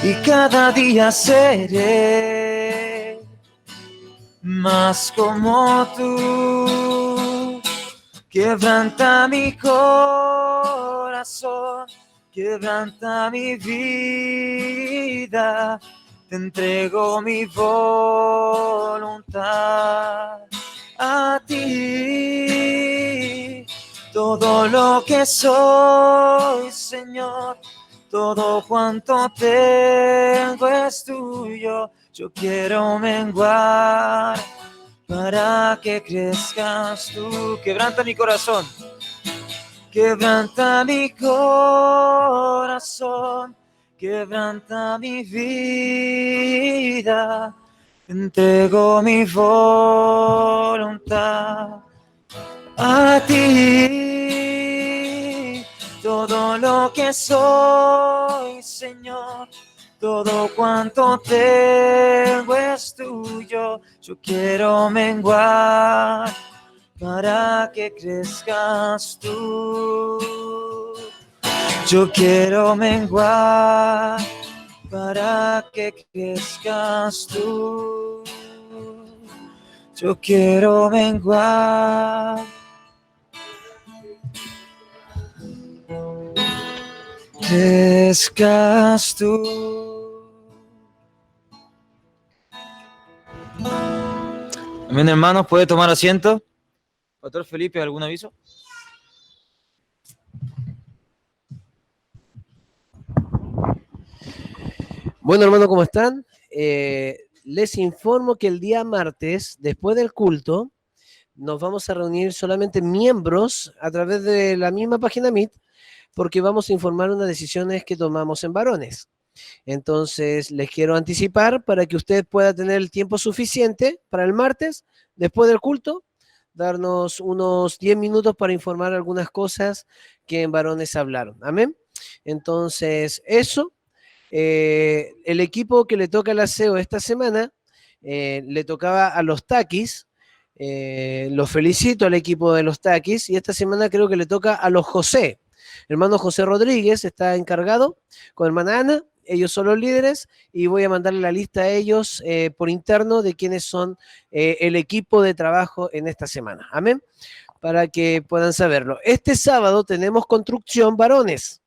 Y cada día seré más como tú. Quebranta mi corazón, quebranta mi vida. Te entrego mi voluntad a ti. Todo lo que soy, Señor, todo cuanto tengo es tuyo. Yo quiero menguar para que crezcas tú. Quebranta mi corazón, quebranta mi corazón, quebranta mi vida. Te entrego mi voluntad a ti. Todo lo que soy, Señor, todo cuanto tengo es tuyo. Yo quiero menguar para que crezcas tú. Yo quiero menguar para que crezcas tú. Yo quiero menguar. Crezcas tú. Amén, hermanos, puede tomar asiento. Pastor Felipe, ¿algún aviso? Bueno, hermano, ¿cómo están? Les informo que el día martes, después del culto, nos vamos a reunir solamente miembros a través de la misma página Meet, porque vamos a informar unas decisiones que tomamos en varones. Entonces, les quiero anticipar para que usted pueda tener el tiempo suficiente para el martes, después del culto, darnos unos 10 minutos para informar algunas cosas que en varones hablaron. Amén. Entonces, eso. El equipo que le toca el aseo esta semana le tocaba a los Taquis. Los felicito al equipo de los Taquis y esta semana creo que le toca a los José. Hermano José Rodríguez está encargado con hermana Ana. Ellos son los líderes y voy a mandarle la lista a ellos por interno de quiénes son el equipo de trabajo en esta semana. Amén. Para que puedan saberlo. Este sábado tenemos construcción varones.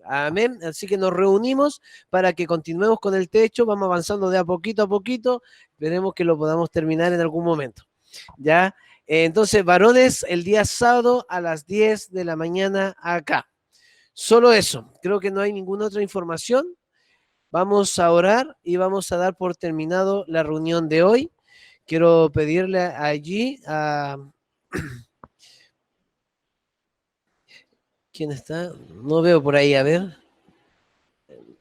Amén. Así que nos reunimos para que continuemos con el techo. Vamos avanzando de a poquito. Esperemos que lo podamos terminar en algún momento. ¿Ya? Entonces, varones, el día sábado a las 10 de la mañana acá. Solo eso. Creo que no hay ninguna otra información. Vamos a orar y vamos a dar por terminado la reunión de hoy. Quiero pedirle allí a... ¿Quién está? No veo por ahí, a ver.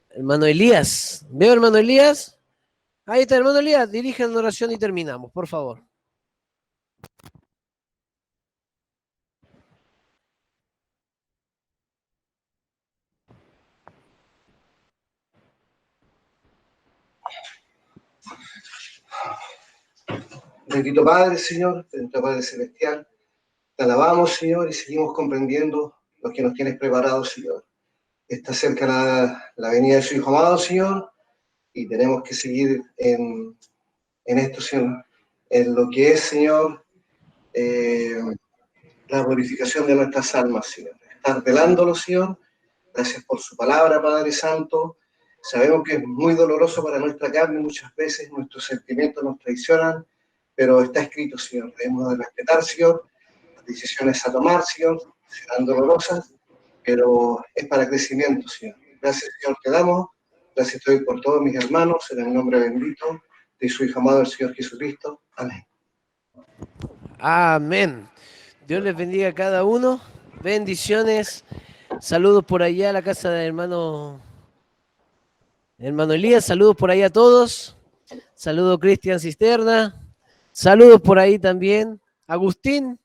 Hermano Elías. ¿Veo, hermano Elías? Ahí está, hermano Elías. Dirijan la oración y terminamos, por favor. Bendito Padre, Señor, bendito Padre Celestial, te alabamos, Señor, y seguimos comprendiendo lo que nos tienes preparado, Señor. Está cerca la venida de su Hijo amado, Señor, y tenemos que seguir en esto, Señor, en lo que es, Señor, la glorificación de nuestras almas, Señor. Estar velándolo, Señor. Gracias por su palabra, Padre Santo. Sabemos que es muy doloroso para nuestra carne, muchas veces nuestros sentimientos nos traicionan, pero está escrito, Señor. Debemos de respetar, Señor, las decisiones a tomar, Señor, serán dolorosas, pero es para crecimiento, Señor. Gracias, Señor, te damos. Gracias te doy por todos mis hermanos, en el nombre bendito de su Hijo amado, el Señor Jesucristo. Amén. Amén. Dios les bendiga a cada uno. Bendiciones. Saludos por allá a la casa del hermano Elías. Saludos por ahí a todos. Saludos Cristian Cisterna. Saludos por ahí también. Agustín.